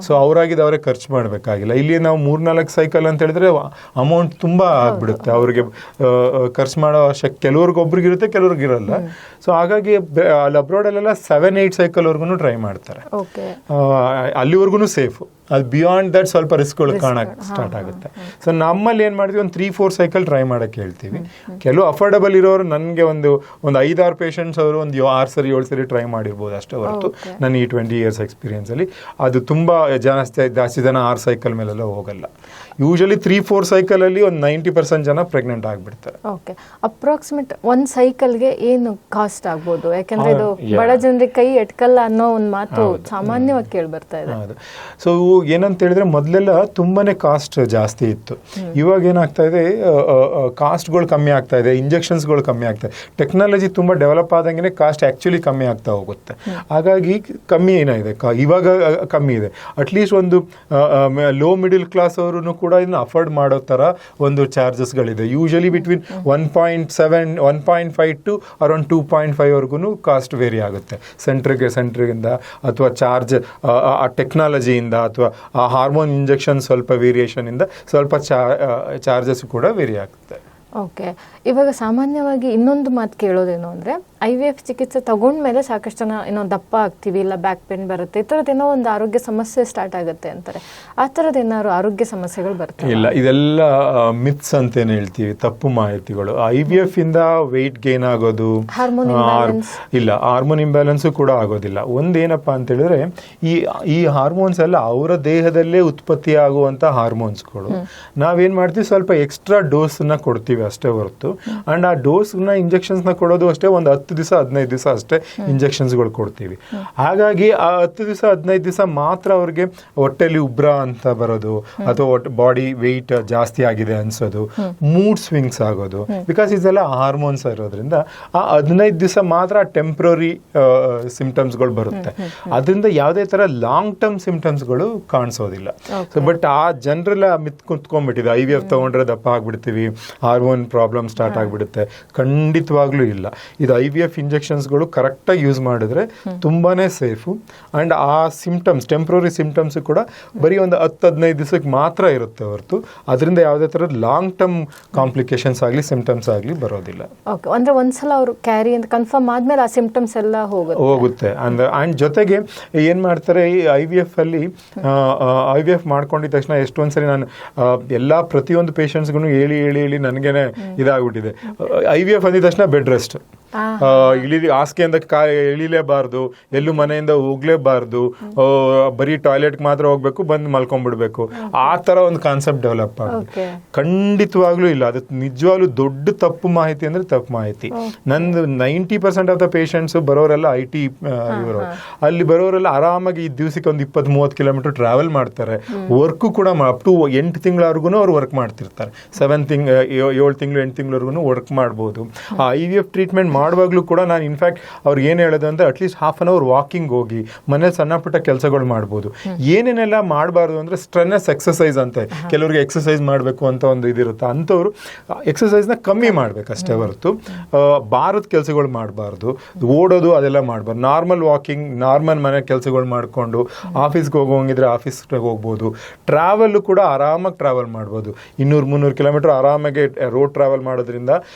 ಸೊ ಅವರಾಗಿದ್ದು ಅವರೇ ಖರ್ಚು ಮಾಡಬೇಕಾಗಿಲ್ಲ. ಇಲ್ಲಿ ನಾವು 3-4 ಸೈಕಲ್ ಅಂತ ಹೇಳಿದ್ರೆ ಅಮೌಂಟ್ ತುಂಬಾ ಆಗ್ಬಿಡುತ್ತೆ. ಅವ್ರಿಗೆ ಖರ್ಚು ಮಾಡೋ ಕೆಲವ್ರಿಗೊಬ್ರಿಗೆ ಇರುತ್ತೆ, ಕೆಲವ್ರಿಗೆ ಇರಲ್ಲ. ಸೊ ಹಾಗಾಗಿ ಅಲ್ಲಿ ಅಬ್ರಾಡಲ್ಲೆಲ್ಲ 7-8 ಸೈಕಲ್ವರೆಗೂ ಟ್ರೈ ಮಾಡ್ತಾರೆ. ಅಲ್ಲಿವರೆಗೂ ಸೇಫ್. ಅದು ಬಿಯಾಂಡ್ ದಟ್ ಸ್ವಲ್ಪ ರಿಸ್ಕ್ಗಳು ಕಾಣಕ್ಕೆ ಸ್ಟಾರ್ಟ್ ಆಗುತ್ತೆ. ಸೊ ನಮ್ಮಲ್ಲಿ ಏನು ಮಾಡ್ತೀವಿ, ಒಂದು 3-4 ಸೈಕಲ್ ಟ್ರೈ ಮಾಡೋಕ್ಕೆ ಹೇಳ್ತೀವಿ. ಕೆಲವು ಅಫೋರ್ಡಬಲ್ ಇರೋರು, ನನಗೆ ಒಂದು 5-6 ಪೇಷಂಟ್ಸ್ ಅವರು ಒಂದು 6 ಸರಿ 7 ಸರಿ ಟ್ರೈ ಮಾಡಿರ್ಬೋದು ಅಷ್ಟೇ ಹೊರತು ನನ್ನ ಈ 20 years ಎಕ್ಸ್ಪೀರಿಯನ್ಸಲ್ಲಿ ಅದು ತುಂಬ ಜಾಸ್ತಿ ಜನ 6 ಸೈಕಲ್ ಮೇಲೆಲ್ಲ ಹೋಗಲ್ಲ. ಯೂಶಲಿ 3-4 ಸೈಕಲಲ್ಲಿ ಒಂದು 90% ಜನ ಪ್ರೆಗ್ನೆಂಟ್ ಆಗಿಬಿಡ್ತಾರೆ. ಓಕೆ, ಅಪ್ರಾಕ್ಸಿಮೇಟ್ ಒಂದು ಸೈಕಲ್ಗೆ ಏನು ಕಾಸ್ಟ್ ಆಗ್ಬೋದು? ಯಾಕಂದ್ರೆ ಇದು ಬಡ ಜನರಿಗೆ ಕೈ ಎಟ್ಕಲ್ಲ ಅನ್ನೋ ಒಂದು ಮಾತು ಸಾಮಾನ್ಯವಾಗಿ ಕೇಳಿ ಬರ್ತಾ ಇದೆ. ಹೌದು. ಸೊ ಏನಂತ ಹೇಳಿದ್ರೆ ಮೊದಲೆಲ್ಲ ತುಂಬಾನೇ ಕಾಸ್ಟ್ ಜಾಸ್ತಿ ಇತ್ತು. ಇವಾಗ ಏನಾಗ್ತಾ ಇದೆ, ಕಾಸ್ಟ್ಗಳು ಕಮ್ಮಿ ಆಗ್ತಾ ಇದೆ, ಇಂಜೆಕ್ಷನ್ಸ್ಗಳು ಕಮ್ಮಿ ಆಗ್ತಾ ಇದೆ. ಟೆಕ್ನಾಲಜಿ ತುಂಬ ಡೆವಲಪ್ ಆದಂಗೆ ಕಾಸ್ಟ್ ಆ್ಯಕ್ಚುಲಿ ಕಮ್ಮಿ ಆಗ್ತಾ ಹೋಗುತ್ತೆ. ಹಾಗಾಗಿ ಕಮ್ಮಿ ಏನಾಗಿದೆ, ಇವಾಗ ಕಮ್ಮಿ ಇದೆ. ಅಟ್ಲೀಸ್ಟ್ ಒಂದು ಲೋ ಮಿಡಿಲ್ ಕ್ಲಾಸ್ ಅವರು ಕೂಡ ಇದನ್ನು ಅಫೋರ್ಡ್ ಮಾಡೋ ಥರ ಒಂದು ಚಾರ್ಜಸ್ಗಳಿದೆ. ಯೂಶಲಿ ಬಿಟ್ವೀನ್ 1.7, 1.5 ಟು ಅರೌಂಡ್ 2.5 ವರ್ಗು ಕಾಸ್ಟ್ ವೇರಿ ಆಗುತ್ತೆ. ಸೆಂಟ್ರಿಂದ ಅಥವಾ ಚಾರ್ಜ್ ಆ ಟೆಕ್ನಾಲಜಿಯಿಂದ ಅಥವಾ ಆ ಹಾರ್ಮೋನ್ ಇಂಜೆಕ್ಷನ್ ಸ್ವಲ್ಪ ವೇರಿಯೇಷನಿಂದ ಸ್ವಲ್ಪ ಚಾರ್ಜಸ್ ಕೂಡ ವೇರಿ ಆಗುತ್ತೆ. ಓಕೆ, ಇವಾಗ ಸಾಮಾನ್ಯವಾಗಿ ಇನ್ನೊಂದು ಮಾತು ಕೇಳೋದೇನು ಅಂದರೆ IVF ಚಿಕಿತ್ಸೆ ತಗೊಂಡ್ಮೇಲೆ ಸಾಕಷ್ಟು ಜನ ಏನೋ ದಪ್ಪ ಆಗ್ತೀವಿ, ಇಲ್ಲ ಬ್ಯಾಕ್ ಪೇನ್ ಬರುತ್ತೆ, ಈ ಥರದ್ದೇನೋ ಒಂದು ಆರೋಗ್ಯ ಸಮಸ್ಯೆ ಸ್ಟಾರ್ಟ್ ಆಗುತ್ತೆ ಅಂತಾರೆ. ಆ ಥರದ್ದು ಏನಾದ್ರು ಆರೋಗ್ಯ ಸಮಸ್ಯೆಗಳು ಬರ್ತವೆ? ಇಲ್ಲ, ಇದೆಲ್ಲ ಮಿತ್ಸ್ ಅಂತೇನು ಹೇಳ್ತೀವಿ, ತಪ್ಪು ಮಾಹಿತಿಗಳು. IVF ಇಂದ ವೆಯ್ಟ್ ಗೇನ್ ಆಗೋದು ಇಲ್ಲ, ಹಾರ್ಮೋನ್ ಇಂಬ್ಯಾಲೆನ್ಸು ಕೂಡ ಆಗೋದಿಲ್ಲ. ಒಂದೇನಪ್ಪ ಅಂತ ಹೇಳಿದ್ರೆ ಈ ಹಾರ್ಮೋನ್ಸ್ ಎಲ್ಲ ಅವರ ದೇಹದಲ್ಲೇ ಉತ್ಪತ್ತಿ ಆಗುವಂಥ ಹಾರ್ಮೋನ್ಸ್ಗಳು. ನಾವೇನು ಮಾಡ್ತೀವಿ, ಸ್ವಲ್ಪ ಎಕ್ಸ್ಟ್ರಾ ಡೋಸನ್ನ ಕೊಡ್ತೀವಿ ಅಷ್ಟೇ ಹೊರತು. ಆ್ಯಂಡ್ ಆ ಡೋಸ್ನ ಇಂಜೆಕ್ಷನ್ಸ್ನ ಕೊಡೋದು ಅಷ್ಟೇ, ಒಂದು 10 ದಿವಸ 15 ದಿವಸ ಅಷ್ಟೇ ಇಂಜೆಕ್ಷನ್ಸ್ಗಳು ಕೊಡ್ತೀವಿ. ಹಾಗಾಗಿ ಆ 10 ದಿವಸ 15 ದಿವಸ ಮಾತ್ರ ಅವ್ರಿಗೆ ಹೊಟ್ಟೆಲಿ ಉಬ್ರ ಅಂತ ಬರೋದು, ಅಥವಾ ಬಾಡಿ ವೆಯ್ಟ್ ಜಾಸ್ತಿ ಆಗಿದೆ ಅನ್ಸೋದು, ಮೂಡ್ ಸ್ವಿಂಗ್ಸ್ ಆಗೋದು. ಬಿಕಾಸ್ ಇದೆಲ್ಲ ಹಾರ್ಮೋನ್ಸ್ ಇರೋದ್ರಿಂದ ಆ 15 ದಿವಸ ಮಾತ್ರ ಟೆಂಪ್ರರಿ ಸಿಂಪ್ಟಮ್ಸ್ಗಳು ಬರುತ್ತೆ. ಅದರಿಂದ ಯಾವುದೇ ಥರ ಲಾಂಗ್ ಟರ್ಮ್ ಸಿಂಪ್ಟಮ್ಸ್ಗಳು ಕಾಣಿಸೋದಿಲ್ಲ. ಸೊ ಬಟ್ ಆ ಜನರೆಲ್ಲ ಮಿತ್ ಕುತ್ಕೊಂಡ್ಬಿಟ್ಟಿದೆ, IVF ತಗೊಂಡ್ರೆ ದಪ್ಪ ಆಗ್ಬಿಡ್ತೀವಿ, ಹಾರ್ಮೋನ್ ಪ್ರಾಬ್ಲಮ್ ಸ್ಟಾರ್ಟ್ ಆಗಿಬಿಡುತ್ತೆ. ಖಂಡಿತವಾಗ್ಲೂ ಇಲ್ಲ. ಇದು IVF ಇಂಜೆಕ್ಷನ್ಸ್ಗಳು ಕರೆಕ್ಟಾಗಿ ಯೂಸ್ ಮಾಡಿದ್ರೆ ತುಂಬಾನೇ ಸೇಫು. ಆ್ಯಂಡ್ ಆ ಸಿಂಪ್ಟಮ್ಸ್, ಟೆಂಪ್ರರಿ ಸಿಂಪ್ಟಮ್ಸ್ ಕೂಡ ಬರೀ ಒಂದು 10-15 ದಿವಸಕ್ಕೆ ಮಾತ್ರ ಇರುತ್ತೆ ಹೊರತು ಅದರಿಂದ ಯಾವುದೇ ಥರದ ಲಾಂಗ್ ಟರ್ಮ್ ಕಾಂಪ್ಲಿಕೇಶನ್ಸ್ ಆಗಲಿ ಸಿಂಪ್ಟಮ್ಸ್ ಆಗಲಿ ಬರೋದಿಲ್ಲ. ಓಕೆ, ಅಂದರೆ ಒಂದ್ಸಲ ಅವರು ಕ್ಯಾರಿ ಅಂತ ಕನ್ಫರ್ಮ್ ಆದಮೇಲೆ ಆ ಸಿಂಪ್ಟಮ್ಸ್ ಎಲ್ಲ ಹೋಗುತ್ತೆ. ಆ್ಯಂಡ್ ಜೊತೆಗೆ ಏನು ಮಾಡ್ತಾರೆ, ಈ IVF ಅಲ್ಲಿ IVF ಮಾಡ್ಕೊಂಡಿದ ತಕ್ಷಣ ಎಷ್ಟೊಂದ್ಸರಿ ನಾನು ಪ್ರತಿಯೊಂದು ಪೇಷಂಟ್ಸ್ಗೂ ಹೇಳಿ ನನಗೇನೆ ಇದಾಗ್ಬಿಟ್ಟಿದೆ. IVF ಅಂದಿದ ತಕ್ಷಣ ಬೆಡ್ ರೆಸ್ಟ್, ಹಾಸಿಗೆಯಿಂದ ಎಳಿಲೇಬಾರ್ದು, ಎಲ್ಲೂ ಮನೆಯಿಂದ ಹೋಗ್ಲೇಬಾರ್ದು, ಬರೀ ಟಾಯ್ಲೆಟ್ಗೆ ಮಾತ್ರ ಹೋಗ್ಬೇಕು, ಬಂದು ಮಲ್ಕೊಂಡ್ಬಿಡ್ಬೇಕು, ಆ ಥರ ಒಂದು ಕಾನ್ಸೆಪ್ಟ್ ಡೆವಲಪ್ ಆಗುತ್ತೆ. ಖಂಡಿತವಾಗ್ಲೂ ಇಲ್ಲ. ಅದು ನಿಜವಾಗ್ಲೂ ದೊಡ್ಡ ತಪ್ಪು ಮಾಹಿತಿ ಅಂದರೆ ತಪ್ಪು ಮಾಹಿತಿ. ನಂದು 90% ಆಫ್ ದ ಪೇಷಂಟ್ಸು ಬರೋರೆಲ್ಲ IT ಇವರು. ಅಲ್ಲಿ ಬರೋರೆಲ್ಲ ಆರಾಮಾಗಿ ಈ ದಿವಸಕ್ಕೆ ಒಂದು 20-30 ಕಿಲೋಮೀಟರ್ ಟ್ರಾವೆಲ್ ಮಾಡ್ತಾರೆ. ವರ್ಕು ಕೂಡ ಅಪ್ ಟು 8 ತಿಂಗಳವರೆಗೂ ಅವ್ರು ವರ್ಕ್ ಮಾಡ್ತಿರ್ತಾರೆ. 7 ತಿಂಗಳು 7 ತಿಂಗಳು 8 ತಿಂಗಳವರೆಗೂ ವರ್ಕ್ ಮಾಡ್ಬೋದು. ಆ IVF ಟ್ರೀಟ್ಮೆಂಟ್ ಮಾಡುವಾಗಲೂ ಕೂಡ ನಾನು ಇನ್ಫ್ಯಾಕ್ಟ್ ಅವ್ರಿಗೆ ಏನು ಹೇಳೋದು ಅಂದರೆ at least half an hour walking ಹೋಗಿ ಮನೇಲಿ ಸಣ್ಣ ಪುಟ್ಟ ಕೆಲಸಗಳು ಮಾಡ್ಬೋದು. ಏನೇನೆಲ್ಲ ಮಾಡಬಾರ್ದು ಅಂದರೆ ಸ್ಟ್ರೆನ್ನೆಸ್ ಎಕ್ಸಸೈಸ್ ಅಂತ, ಕೆಲವರಿಗೆ ಎಕ್ಸಸೈಸ್ ಮಾಡಬೇಕು ಅಂತ ಒಂದು ಇದಿರುತ್ತೆ, ಅಂಥವ್ರು ಎಕ್ಸಸೈಸ್ನ ಕಮ್ಮಿ ಮಾಡಬೇಕು ಅಷ್ಟೇ ಹೊರತು ಭಾರತ ಕೆಲಸಗಳು ಮಾಡಬಾರ್ದು, ಓಡೋದು ಅದೆಲ್ಲ ಮಾಡಬಾರ್ದು. ನಾರ್ಮಲ್ ವಾಕಿಂಗ್, ನಾರ್ಮಲ್ ಮನೆ ಕೆಲಸಗಳು ಮಾಡಿಕೊಂಡು ಆಫೀಸ್ಗೆ ಹೋಗೋಂಗಿದ್ರೆ ಆಫೀಸ್ಗೆ ಹೋಗ್ಬೋದು. ಟ್ರಾವೆಲ್ಲು ಕೂಡ ಆರಾಮಾಗಿ ಟ್ರಾವೆಲ್ ಮಾಡ್ಬೋದು. 200-300 ಕಿಲೋಮೀಟರ್ ಆರಾಮಾಗಿ ರೋಡ್ ಟ್ರಾವೆಲ್ ಮಾಡೋದ್ರಿಂದ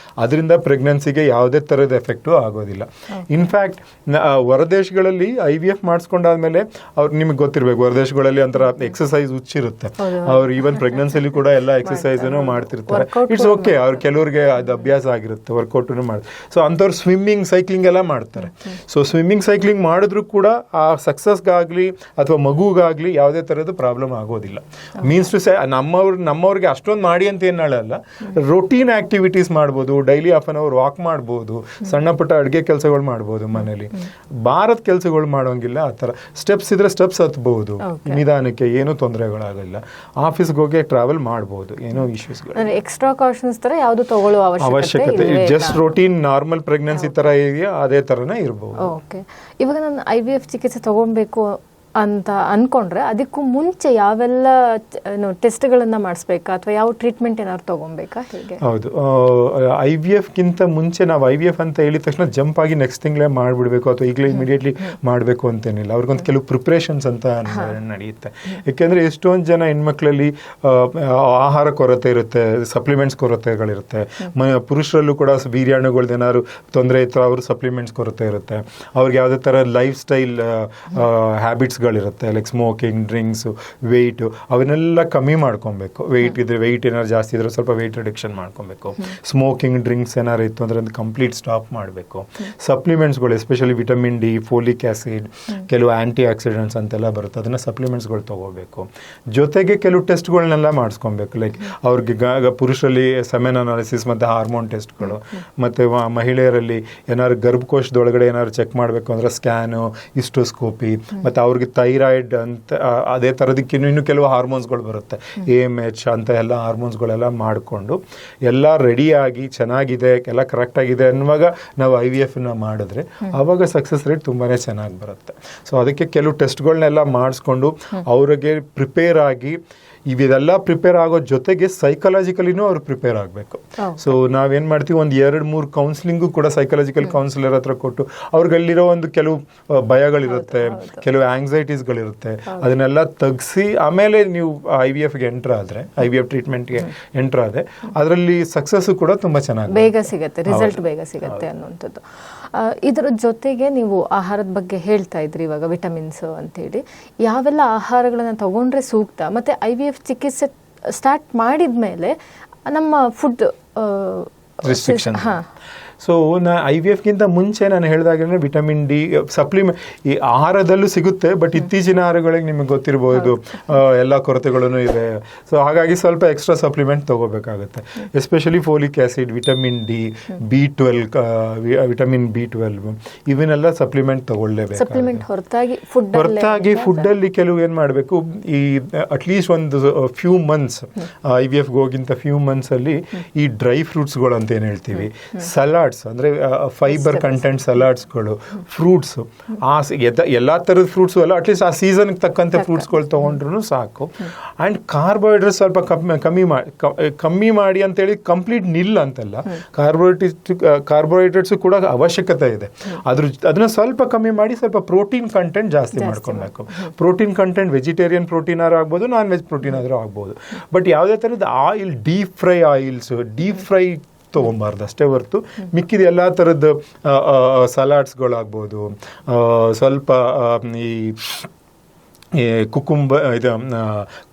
ಅದರಿಂದ ಪ್ರೆಗ್ನೆನ್ಸಿಗೆ ಯಾವುದೇ ಥರದ ಎಫೆಕ್ಟು ಆಗೋದಿಲ್ಲ. ಇನ್ಫ್ಯಾಕ್ಟ್ ಹೊರದೇಶಗಳಲ್ಲಿ IVF ಮಾಡಿಸ್ಕೊಂಡಾದ್ಮೇಲೆ ಅವ್ರು ನಿಮಗೆ ಗೊತ್ತಿರಬೇಕು, ಹೊರದೇಶಗಳಲ್ಲಿ ಒಂಥರ ಎಕ್ಸಸೈಸ್ ಹುಚ್ಚಿರುತ್ತೆ. ಅವ್ರು ಈವನ್ ಪ್ರೆಗ್ನೆನ್ಸಿಲಿ ಕೂಡ ಎಲ್ಲ ಎಕ್ಸಸೈಸನ್ನು ಮಾಡ್ತಿರ್ತಾರೆ. ಇಟ್ಸ್ ಓಕೆ, ಅವ್ರು ಕೆಲವ್ರಿಗೆ ಅದು ಅಭ್ಯಾಸ ಆಗಿರುತ್ತೆ, ವರ್ಕೌಟನ್ನು ಮಾಡ್ತಾರೆ. ಸೊ ಅಂಥವ್ರು ಸ್ವಿಮ್ಮಿಂಗ್, ಸೈಕ್ಲಿಂಗ್ ಎಲ್ಲ ಮಾಡ್ತಾರೆ. ಸೊ ಸ್ವಿಮ್ಮಿಂಗ್, ಸೈಕ್ಲಿಂಗ್ ಮಾಡಿದ್ರು ಕೂಡ ಆ ಸಕ್ಸಸ್ಗಾಗಲಿ ಅಥವಾ ಮಗುಗಾಗಲಿ ಯಾವುದೇ ಥರದ್ದು ಪ್ರಾಬ್ಲಮ್ ಆಗೋದಿಲ್ಲ. ಮೀನ್ಸ್ ಟು ಸೇ ನಮ್ಮವ್ರಿಗೆ ಅಷ್ಟೊಂದು ಮಾಡಿ ಅಂತ ಏನು ಹೇಳಲ್ಲ, ರೊಟೀನ್ ಆಕ್ಟಿವಿಟೀಸ್ ಮಾಡ್ಬೋದು, daily half an hour walk ಮಾಡ್ಬೋದು, ಸಣ್ಣ ಪುಟ್ಟ ಅಡುಗೆ ಕೆಲಸಗಳು ಮಾಡ್ಬೋದು ಮನೇಲಿ. ಭಾರತ್ ಕೆಲಸಗಳು ಮಾಡೋಂಗಿಲ್ಲ. ಆ ಥರ ಸ್ಟೆಪ್ಸ್ ಇದ್ರೆ ಸ್ಟೆಪ್ಸ್ ಹತ್ಬಹುದು ನಿಧಾನಕ್ಕೆ, ಏನೂ ತೊಂದರೆಗಳಾಗಲ್ಲ. ಆಫೀಸ್ಗೆ ಹೋಗಿ ಟ್ರಾವೆಲ್ ಮಾಡ್ಬೋದು, ಏನೋ ಇಶ್ಯೂಸ್ಗಳು. ಎಕ್ಸ್ಟ್ರಾ ಕಾಷನ್ಸ್ ತರ ಯಾವುದು ತಗೊಳ್ಳೋ ಅವಶ್ಯಕತೆ ಜಸ್ಟ್ ರೋಟೀನ್ ನಾರ್ಮಲ್ ಪ್ರೆಗ್ನೆನ್ಸಿ ತರ ಇದೆಯಾ ಅದೇ ತರನೇ ಇರಬಹುದು. ಓಕೆ, ಇವಾಗ ನಾನು IVF ಚಿಕಿತ್ಸೆ ತಗೊಳ್ಬೇಕು ಅಂತ ಅನ್ಕೊಂಡ್ರೆ ಅದಕ್ಕೂ ಮುಂಚೆ ಯಾವೆಲ್ಲ ಟೆಸ್ಟ್ಗಳನ್ನ ಮಾಡಿಸ್ಬೇಕಾ ಅಥವಾ ಯಾವ ಟ್ರೀಟ್ಮೆಂಟ್ ಏನಾದ್ರು ತಗೊಬೇಕಾ, ಹೇಗೆ? ಹೌದು, IVFಗಿಂತ ಮುಂಚೆ ನಾವು IVF ಅಂತ ಹೇಳಿದ ತಕ್ಷಣ ಜಂಪ್ ಆಗಿ ನೆಕ್ಸ್ಟ್ ತಿಂಗಳೇ ಮಾಡಿಬಿಡ್ಬೇಕು ಅಥವಾ ಈಗಲೇ ಇಮಿಡಿಯೇಟ್ಲಿ ಮಾಡಬೇಕು ಅಂತೇನಿಲ್ಲ. ಅವ್ರಿಗೊಂದು ಕೆಲವು ಪ್ರಿಪ್ರೇಷನ್ಸ್ ಅಂತ ನಡೆಯುತ್ತೆ. ಯಾಕೆಂದರೆ ಎಷ್ಟೊಂದು ಜನ ಹೆಣ್ಮಕ್ಳಲ್ಲಿ ಆಹಾರ ಕೊರತೆ ಇರುತ್ತೆ, ಸಪ್ಲಿಮೆಂಟ್ಸ್ ಕೊರತೆಗಳಿರುತ್ತೆ. ಪುರುಷರಲ್ಲೂ ಕೂಡ ವೀರ್ಯಾಣುಗಳ್ದು ಏನಾದ್ರು ತೊಂದರೆ ಇತ್ತು, ಅವರು ಸಪ್ಲಿಮೆಂಟ್ಸ್ ಕೊರತೆ ಇರುತ್ತೆ. ಅವ್ರಿಗೆ ಯಾವುದೇ ಥರ ಲೈಫ್ ಸ್ಟೈಲ್ ಹ್ಯಾಬಿಟ್ಸ್ ರಿಸ್ಕ್ಗಳಿರುತ್ತೆ, ಲೈಕ್ ಸ್ಮೋಕಿಂಗ್, ಡ್ರಿಂಕ್ಸು, ವೆಯ್ಟು, ಅವನ್ನೆಲ್ಲ ಕಮ್ಮಿ ಮಾಡ್ಕೊಬೇಕು. ವೆಯ್ಟ್ ಏನಾದ್ರು ಜಾಸ್ತಿ ಇದ್ರೆ ಸ್ವಲ್ಪ ವೆಯ್ಟ್ ರಿಡಕ್ಷನ್ ಮಾಡ್ಕೊಬೇಕು. ಸ್ಮೋಕಿಂಗ್, ಡ್ರಿಂಕ್ಸ್ ಏನಾರು ಇತ್ತು ಅಂದರೆ ಅದು ಕಂಪ್ಲೀಟ್ ಸ್ಟಾಪ್ ಮಾಡಬೇಕು. ಸಪ್ಲಿಮೆಂಟ್ಸ್ಗಳು, especially vitamin D, folic acid, ಕೆಲವು ಆ್ಯಂಟಿ ಆಕ್ಸಿಡೆಂಟ್ಸ್ ಅಂತೆಲ್ಲ ಬರುತ್ತೆ, ಅದನ್ನು ಸಪ್ಲಿಮೆಂಟ್ಸ್ಗಳು ತೊಗೋಬೇಕು. ಜೊತೆಗೆ ಕೆಲವು ಟೆಸ್ಟ್ಗಳನ್ನೆಲ್ಲ ಮಾಡಿಸ್ಕೊಬೇಕು. ಲೈಕ್ ಅವ್ರಿಗೆ ಪುರುಷರಲ್ಲಿ ಸೆಮೆನ್ ಅನಾಲಿಸಿಸ್ ಮತ್ತು ಹಾರ್ಮೋನ್ ಟೆಸ್ಟ್ಗಳು, ಮತ್ತು ಮಹಿಳೆಯರಲ್ಲಿ ಏನಾದ್ರು ಗರ್ಭಕೋಶದೊಳಗಡೆ ಏನಾದ್ರು ಚೆಕ್ ಮಾಡಬೇಕು ಅಂದರೆ ಸ್ಕ್ಯಾನು, ಹಿಸ್ಟೋಸ್ಕೋಪಿ, ಮತ್ತು ಅವ್ರಿಗೆ ಥೈರಾಯ್ಡ್ ಅಂತ ಅದೇ ಥರದಕ್ಕೆ ಇನ್ನೂ ಕೆಲವು ಹಾರ್ಮೋನ್ಸ್ಗಳು ಬರುತ್ತೆ, AMH ಅಂತ ಎಲ್ಲ ಹಾರ್ಮೋನ್ಸ್ಗಳೆಲ್ಲ ಮಾಡಿಕೊಂಡು ಎಲ್ಲ ರೆಡಿಯಾಗಿ ಚೆನ್ನಾಗಿದೆ, ಎಲ್ಲ ಕರೆಕ್ಟಾಗಿದೆ ಅನ್ನುವಾಗ ನಾವು IVFನ ಮಾಡಿದ್ರೆ ಆವಾಗ ಸಕ್ಸಸ್ ರೇಟ್ ತುಂಬಾ ಚೆನ್ನಾಗಿ ಬರುತ್ತೆ. ಸೊ ಅದಕ್ಕೆ ಕೆಲವು ಟೆಸ್ಟ್ಗಳನ್ನೆಲ್ಲ ಮಾಡಿಸ್ಕೊಂಡು ಅವ್ರಿಗೆ ಪ್ರಿಪೇರ್ ಆಗಿ, ಇವೆಲ್ಲ ಪ್ರಿಪೇರ್ ಆಗೋ ಜೊತೆಗೆ ಸೈಕಲಾಜಿಕಲಿನೂ ಅವ್ರು ಪ್ರಿಪೇರ್ ಆಗಬೇಕು. ಸೊ ನಾವೇನು ಮಾಡ್ತೀವಿ, ಒಂದು 2-3 ಕೌನ್ಸಿಲಿಂಗು ಕೂಡ ಸೈಕಲಾಜಿಕಲ್ ಕೌನ್ಸಿಲರ್ ಹತ್ರ ಕೊಟ್ಟು ಅವ್ರಿಗಲ್ಲಿರೋ ಒಂದು ಕೆಲವು ಭಯಗಳಿರುತ್ತೆ, ಕೆಲವು ಆಂಗ್ಸೈಟೀಸ್ಗಳಿರುತ್ತೆ, ಅದನ್ನೆಲ್ಲ ತೆಗ್ಸಿ ಆಮೇಲೆ ನೀವು IVFಗೆ ಎಂಟ್ರ್ ಆದರೆ, IVF ಟ್ರೀಟ್ಮೆಂಟ್ಗೆ ಎಂಟ್ರ್ ಆದರೆ ಅದರಲ್ಲಿ ಸಕ್ಸಸ್ಸು ಕೂಡ ತುಂಬ ಚೆನ್ನಾಗಿ ಬೇಗ ಸಿಗುತ್ತೆ, ರಿಸಲ್ಟ್ ಬೇಗ ಸಿಗುತ್ತೆ ಅನ್ನುವಂಥದ್ದು. ಇದರ ಜೊತೆಗೆ ನೀವು ಆಹಾರದ ಬಗ್ಗೆ ಹೇಳ್ತಾ ಇದ್ರಿ ಇವಾಗ, ವಿಟಮಿನ್ಸ್ ಅಂತೇಳಿ ಯಾವೆಲ್ಲ ಆಹಾರಗಳನ್ನು ತಗೊಂಡ್ರೆ ಸೂಕ್ತ, ಮತ್ತು IVF ಚಿಕಿತ್ಸೆ ಸ್ಟಾರ್ಟ್ ಮಾಡಿದ ಮೇಲೆ ನಮ್ಮ ಫುಡ್ ರಿಸ್ಟ್ರಿಕ್ಷನ್. ಸೊ IVFಗಿಂತ ಮುಂಚೆ ನಾನು ಹೇಳಿದಾಗಲೇ ವಿಟಮಿನ್ ಡಿ ಈ ಆಹಾರದಲ್ಲೂ ಸಿಗುತ್ತೆ, ಬಟ್ ಇತ್ತೀಚಿನ ಆಹಾರಗಳಿಗೆ ನಿಮಗೆ ಗೊತ್ತಿರ್ಬೋದು ಎಲ್ಲ ಕೊರತೆಗಳೂ ಇದೆ. ಸೊ ಹಾಗಾಗಿ ಸ್ವಲ್ಪ ಎಕ್ಸ್ಟ್ರಾ ಸಪ್ಲಿಮೆಂಟ್ ತೊಗೋಬೇಕಾಗುತ್ತೆ, especially folic acid, vitamin D, B12, vitamin B12, ಇವನ್ನೆಲ್ಲ ಸಪ್ಲಿಮೆಂಟ್ ತೊಗೊಳ್ಳೇಬೇಕು. ಹೊರತಾಗಿ ಫುಡ್ಡಲ್ಲಿ ಕೆಲವು ಏನು ಮಾಡಬೇಕು, ಈ ಅಟ್ಲೀಸ್ಟ್ ಒಂದು ಫ್ಯೂ ಮಂತ್ಸ್ IVFಗೆ ಹೋಗಿಂತ ಫ್ಯೂ ಮಂತ್ಸಲ್ಲಿ ಈ ಡ್ರೈ ಫ್ರೂಟ್ಸ್ಗಳು ಅಂತ ಏನು ಹೇಳ್ತೀವಿ, ಸಲಾಡ್ಸ್ ಅಂದರೆ ಫೈಬರ್ ಕಂಟೆಂಟ್ ಸಲಾಡ್ಸ್ಗಳು, ಫ್ರೂಟ್ಸು, ಎಲ್ಲ ಥರದ ಫ್ರೂಟ್ಸು ಅಲ್ಲ, ಅಟ್ಲೀಸ್ಟ್ ಆ ಸೀಸನ್ಗೆ ತಕ್ಕಂತೆ ಫ್ರೂಟ್ಸ್ಗಳು ತೊಗೊಂಡ್ರೂ ಸಾಕು. ಆ್ಯಂಡ್ ಕಾರ್ಬೋಹೈಡ್ರೇಟ್ಸ್ ಸ್ವಲ್ಪ ಕಮ್ಮಿ ಮಾಡಿ ಅಂತೇಳಿ ಕಂಪ್ಲೀಟ್ ನಿಲ್ ಅಂತಲ್ಲ, ಕಾರ್ಬೋಹೈಡ್ರೇಟ್ಸು ಕೂಡ ಅವಶ್ಯಕತೆ ಇದೆ. ಅದನ್ನ ಸ್ವಲ್ಪ ಕಮ್ಮಿ ಮಾಡಿ ಸ್ವಲ್ಪ ಪ್ರೋಟೀನ್ ಕಂಟೆಂಟ್ ಜಾಸ್ತಿ ಮಾಡ್ಕೊಳ್ಬೇಕು. ಪ್ರೋಟೀನ್ ಕಂಟೆಂಟ್ ವೆಜಿಟೇರಿಯನ್ ಪ್ರೋಟೀನ್ ಆದ್ರೂ ಆಗ್ಬೋದು, ನಾನ್ ವೆಜ್ ಪ್ರೋಟೀನ್ ಆದರೂ ಆಗ್ಬೋದು, ಬಟ್ ಯಾವುದೇ ಥರದ ಆಯಿಲ್, ಡೀಪ್ ಫ್ರೈ ತೊಗೊಬಾರ್ದು ಅಷ್ಟೇ ಹೊರತು ಮಿಕ್ಕಿದ ಎಲ್ಲ ಥರದ್ದು ಸಲಾಡ್ಸ್ಗಳಾಗ್ಬೋದು, ಸ್ವಲ್ಪ ಈ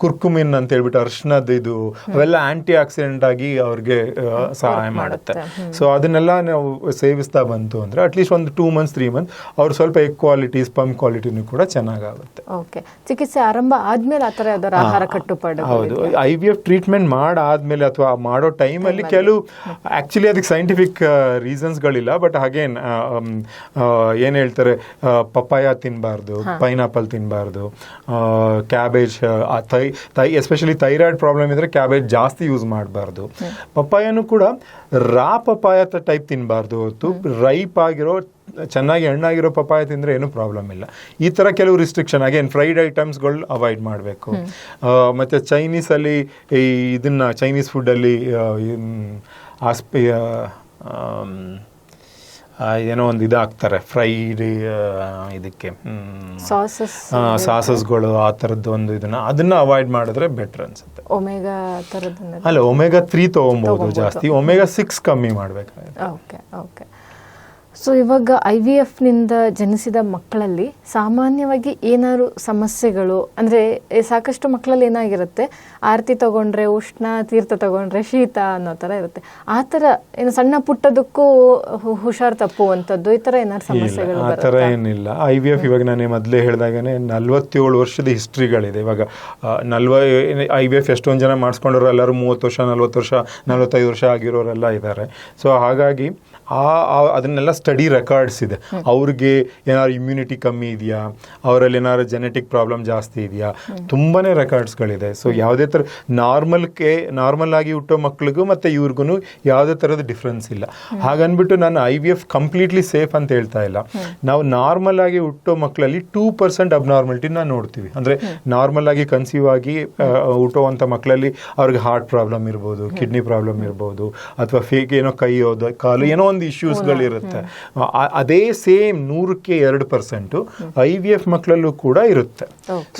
ಕುರ್ಕುಮಿನ್ ಅಂತ ಹೇಳ್ಬಿಟ್ಟು ಅರ್ಶಿನದ ಇದು, ಅವೆಲ್ಲ ಆಂಟಿ ಆಕ್ಸಿಡೆಂಟ್ ಆಗಿ ಅವ್ರಿಗೆ ಸಹಾಯ ಮಾಡುತ್ತೆ. ಸೊ ಅದನ್ನೆಲ್ಲ ನಾವು ಸೇವಿಸ್ತಾ ಬಂತು ಅಂದರೆ ಅಟ್ಲೀಸ್ಟ್ ಒಂದು 2 months 3 months ಅವ್ರು ಸ್ವಲ್ಪ ಎಗ್ ಕ್ವಾಲಿಟಿ, ಸ್ಪಮ್ ಕ್ವಾಲಿಟಿನೂ ಕೂಡ ಚೆನ್ನಾಗುತ್ತೆ. ಓಕೆ, ಚಿಕಿತ್ಸೆ ಆರಂಭ ಆದ್ಮೇಲೆ ಆ ಥರ ಯಾವ್ದಾರು ಆಹಾರ ಕಟ್ಟುಪಾಡು? ಹೌದು, IVF ಟ್ರೀಟ್ಮೆಂಟ್ ಮಾಡಾದ್ಮೇಲೆ ಅಥವಾ ಮಾಡೋ ಟೈಮಲ್ಲಿ ಕೆಲವು ಆ್ಯಕ್ಚುಲಿ ಅದಕ್ಕೆ ಸೈಂಟಿಫಿಕ್ ರೀಸನ್ಸ್ಗಳಿಲ್ಲ, ಬಟ್ ಹಾಗೇನ್ ಏನು ಹೇಳ್ತಾರೆ, ಪಪ್ಪಾಯ ತಿನ್ನಬಾರ್ದು, ಪೈನಾಪಲ್ ತಿನ್ನಬಾರ್ದು, ಕ್ಯಾಬೇಜ್, ಎಸ್ಪೆಷಲಿ ಥೈರಾಯ್ಡ್ ಪ್ರಾಬ್ಲಮ್ ಇದ್ರೆ ಕ್ಯಾಬೇಜ್ ಜಾಸ್ತಿ ಯೂಸ್ ಮಾಡಬಾರ್ದು. ಪಪ್ಪಾಯನೂ ಕೂಡ ರಾ ಪಪ್ಪಾಯ ಟೈಪ್ ತಿನ್ನಬಾರ್ದು ಹೊತ್ತು ರೈಪ್ ಆಗಿರೋ ಚೆನ್ನಾಗಿ ಹಣ್ಣಾಗಿರೋ ಪಪ್ಪಾಯ ತಿಂದರೆ ಏನೂ ಪ್ರಾಬ್ಲಮ್ ಇಲ್ಲ. ಈ ಥರ ಕೆಲವು ರಿಸ್ಟ್ರಿಕ್ಷನ್, ಅಗೇನ್ ಫ್ರೈಡ್ ಐಟಮ್ಸ್ಗಳು ಅವಾಯ್ಡ್ ಮಾಡಬೇಕು. ಮತ್ತು ಚೈನೀಸಲ್ಲಿ ಚೈನೀಸ್ ಫುಡ್ಡಲ್ಲಿ ಏನೋ ಒಂದು ಇದಾಗ್ತಾರೆ, ಫ್ರೈಡ್ ಇದಕ್ಕೆ ಸಾಸಸ್ಗಳು, ಆ ಥರದ್ದು ಒಂದು ಅದನ್ನ ಅವಾಯ್ಡ್ ಮಾಡಿದ್ರೆ ಬೆಟರ್ ಅನ್ಸುತ್ತೆ. ಒಮೆಗಾ 3 ತೊಗೊಬೋದು ಜಾಸ್ತಿ, ಒಮೆಗಾ 6 ಕಮ್ಮಿ ಮಾಡಬೇಕಾಗುತ್ತೆ. ಓಕೆ. ಸೊ ಇವಾಗ IVFನಿಂದ ಜನಿಸಿದ ಮಕ್ಕಳಲ್ಲಿ ಸಾಮಾನ್ಯವಾಗಿ ಏನಾದ್ರು ಸಮಸ್ಯೆಗಳು ಅಂದರೆ, ಸಾಕಷ್ಟು ಮಕ್ಕಳಲ್ಲಿ ಏನಾಗಿರುತ್ತೆ, ಆರತಿ ತಗೊಂಡ್ರೆ ಉಷ್ಣ, ತೀರ್ಥ ತಗೊಂಡ್ರೆ ಶೀತ ಅನ್ನೋ ಥರ ಇರುತ್ತೆ. ಆ ಥರ ಏನು ಸಣ್ಣ ಪುಟ್ಟದಕ್ಕೂ ಹುಷಾರು ತಪ್ಪುವಂಥದ್ದು, ಈ ಥರ ಏನಾದ್ರು ಸಮಸ್ಯೆಗಳು? ಆ ಥರ ಏನಿಲ್ಲ. IVF ಇವಾಗ ನಾನು ಮೊದಲೇ ಹೇಳಿದಾಗನೇ 47 ವರ್ಷದ ಹಿಸ್ಟ್ರಿಗಳಿದೆ. ಇವಾಗ IVF ಎಷ್ಟೊಂದು ಜನ ಮಾಡಿಸ್ಕೊಂಡವ್ರು ಎಲ್ಲರೂ 30 ವರ್ಷ, 40 ವರ್ಷ, 45 ವರ್ಷ ಆಗಿರೋರೆಲ್ಲ ಇದ್ದಾರೆ. ಸೊ ಹಾಗಾಗಿ ಅದನ್ನೆಲ್ಲ ಸ್ಟಡಿ ರೆಕಾರ್ಡ್ಸ್ ಇದೆ. ಅವ್ರಿಗೆ ಏನಾದ್ರು ಇಮ್ಯುನಿಟಿ ಕಮ್ಮಿ ಇದೆಯಾ, ಅವರಲ್ಲಿ ಏನಾದ್ರು ಜೆನೆಟಿಕ್ ಪ್ರಾಬ್ಲಮ್ ಜಾಸ್ತಿ ಇದೆಯಾ, ತುಂಬಾ ರೆಕಾರ್ಡ್ಸ್ಗಳಿದೆ. ಸೊ ಯಾವುದೇ ಥರ ನಾರ್ಮಲ್ ಆಗಿ ಹುಟ್ಟೋ ಮಕ್ಳಿಗೂ ಮತ್ತು ಇವ್ರಿಗೂ ಯಾವುದೇ ಥರದ ಡಿಫ್ರೆನ್ಸ್ ಇಲ್ಲ. ಹಾಗನ್ಬಿಟ್ಟು ನಾನು IVF ಕಂಪ್ಲೀಟ್ಲಿ ಸೇಫ್ ಅಂತ ಹೇಳ್ತಾ ಇಲ್ಲ. ನಾವು ನಾರ್ಮಲ್ ಆಗಿ ಹುಟ್ಟೋ ಮಕ್ಕಳಲ್ಲಿ 2% ಅಬ್ನಾರ್ಮಲಿಟಿನ ನೋಡ್ತೀವಿ. ಅಂದರೆ ನಾರ್ಮಲ್ ಆಗಿ ಕನ್ಸೀವ್ ಆಗಿ ಹುಟ್ಟುವಂಥ ಮಕ್ಕಳಲ್ಲಿ ಅವ್ರಿಗೆ ಹಾರ್ಟ್ ಪ್ರಾಬ್ಲಮ್ ಇರ್ಬೋದು, ಕಿಡ್ನಿ ಪ್ರಾಬ್ಲಮ್ ಇರ್ಬೋದು, ಅಥವಾ ಫೇಕ್ ಏನೋ ಕೈ ಕಾಲು ಏನೋ ಒಂದು ಇಶ್ಯೂಸ್ಗಳಿರುತ್ತೆ. ಅದೇ ಸೇಮ್ 100% IVF ಮಕ್ಕಳಲ್ಲೂ ಕೂಡ ಇರುತ್ತೆ.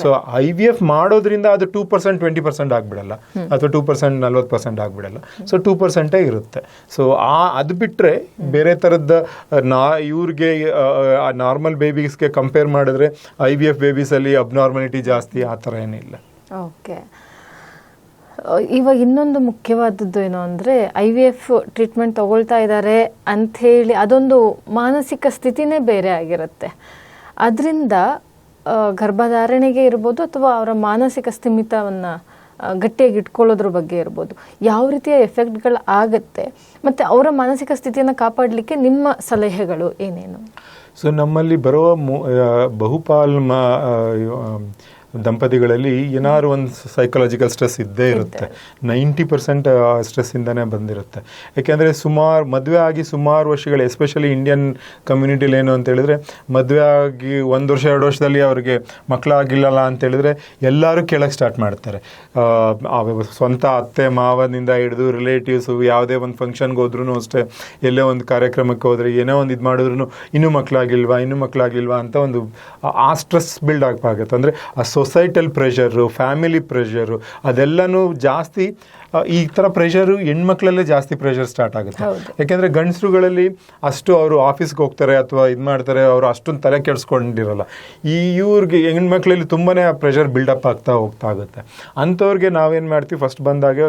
ಸೊ IVF ಮಾಡೋದ್ರಿಂದ ಅದು 2% 20% ಆಗ್ಬಿಡಲ್ಲ, ಅಥವಾ 2% 40% ಆಗ್ಬಿಡಲ್ಲ. ಸೊ 2% ಇರುತ್ತೆ. ಸೊ ಅದು ಬಿಟ್ಟರೆ ಬೇರೆ ಥರದ ಇವ್ರಿಗೆ ನಾರ್ಮಲ್ ಬೇಬೀಸ್ಗೆ ಕಂಪೇರ್ ಮಾಡಿದ್ರೆ IVF ಬೇಬೀಸಲ್ಲಿ ಅಬ್ನಾರ್ಮಲಿಟಿ ಜಾಸ್ತಿ, ಆ ಥರ ಏನಿಲ್ಲ. ಓಕೆ. ಇವಾಗ ಇನ್ನೊಂದು ಮುಖ್ಯವಾದದ್ದು ಏನು ಅಂದರೆ IVF ಟ್ರೀಟ್ಮೆಂಟ್ ತಗೊಳ್ತಾ ಇದ್ದಾರೆ ಅಂಥೇಳಿ ಅದೊಂದು ಮಾನಸಿಕ ಸ್ಥಿತಿನೇ ಬೇರೆ ಆಗಿರುತ್ತೆ. ಅದರಿಂದ ಗರ್ಭಧಾರಣೆಗೆ ಇರ್ಬೋದು ಅಥವಾ ಅವರ ಮಾನಸಿಕ ಸ್ಥಿಮಿತವನ್ನು ಗಟ್ಟಿಯಾಗಿ ಇಟ್ಕೊಳ್ಳೋದ್ರ ಬಗ್ಗೆ ಇರ್ಬೋದು, ಯಾವ ರೀತಿಯ ಎಫೆಕ್ಟ್ಗಳು ಆಗುತ್ತೆ ಮತ್ತು ಅವರ ಮಾನಸಿಕ ಸ್ಥಿತಿಯನ್ನು ಕಾಪಾಡಲಿಕ್ಕೆ ನಿಮ್ಮ ಸಲಹೆಗಳು ಏನೇನು? ಸೊ ನಮ್ಮಲ್ಲಿ ಬರುವ ಬಹುಪಾಲು ದಂಪತಿಗಳಲ್ಲಿ ಏನಾದ್ರು ಒಂದು ಸೈಕಲಾಜಿಕಲ್ ಸ್ಟ್ರೆಸ್ ಇದ್ದೇ ಇರುತ್ತೆ. 90% ಸ್ಟ್ರೆಸ್ಸಿಂದನೇ ಬಂದಿರುತ್ತೆ. ಯಾಕೆಂದರೆ ಮದುವೆ ಆಗಿ ಸುಮಾರು ವರ್ಷಗಳು, ಎಸ್ಪೆಷಲಿ ಇಂಡಿಯನ್ ಕಮ್ಯುನಿಟಿಲಿ ಏನು ಅಂತ ಹೇಳಿದ್ರೆ, ಮದುವೆ ಆಗಿ 1 ವರ್ಷ 2 ವರ್ಷದಲ್ಲಿ ಅವ್ರಿಗೆ ಮಕ್ಕಳಾಗಿಲ್ಲಲ್ಲ ಅಂತ ಹೇಳಿದ್ರೆ ಎಲ್ಲರೂ ಕೇಳಕ್ಕೆ ಸ್ಟಾರ್ಟ್ ಮಾಡ್ತಾರೆ. ಸ್ವಂತ ಅತ್ತೆ ಮಾವನಿಂದ ಹಿಡಿದು ರಿಲೇಟಿವ್ಸು, ಯಾವುದೇ ಒಂದು ಫಂಕ್ಷನ್ಗೆ ಹೋದ್ರೂ ಅಷ್ಟೇ, ಎಲ್ಲೇ ಒಂದು ಕಾರ್ಯಕ್ರಮಕ್ಕೆ ಹೋದರೆ ಏನೋ ಒಂದು ಇದು ಮಾಡಿದ್ರು ಇನ್ನೂ ಮಕ್ಕಳಾಗಿಲ್ವಾ ಅಂತ ಒಂದು ಆ ಸ್ಟ್ರೆಸ್ ಬಿಲ್ಡ್ ಆಗಬೇಕಾಗುತ್ತೆ. ಅಂದರೆ ಆ ಸೊಸೈಟಲ್ ಪ್ರೆಷರು, ಫ್ಯಾಮಿಲಿ ಪ್ರೆಷರು, ಅದೆಲ್ಲನೂ ಜಾಸ್ತಿ. ಈ ಥರ ಪ್ರೆಷರು ಹೆಣ್ಮಕ್ಳಲ್ಲೇ ಜಾಸ್ತಿ ಪ್ರೆಷರ್ ಸ್ಟಾರ್ಟ್ ಆಗುತ್ತೆ. ಯಾಕೆಂದರೆ ಗಂಡಸರುಗಳಲ್ಲಿ ಅಷ್ಟು ಅವರು ಆಫೀಸ್ಗೆ ಹೋಗ್ತಾರೆ ಅಥವಾ ಇದು ಮಾಡ್ತಾರೆ, ಅವರು ಅಷ್ಟೊಂದು ತಲೆ ಕೆಡಿಸ್ಕೊಂಡಿರಲ್ಲ. ಇವ್ರಿಗೆ ಹೆಣ್ಮಕ್ಳಲ್ಲಿ ತುಂಬಾ ಆ ಪ್ರೆಷರ್ ಬಿಲ್ಡಪ್ ಆಗ್ತಾ ಆಗುತ್ತೆ. ಅಂಥವ್ರಿಗೆ ನಾವೇನು ಮಾಡ್ತೀವಿ, ಫಸ್ಟ್ ಬಂದಾಗ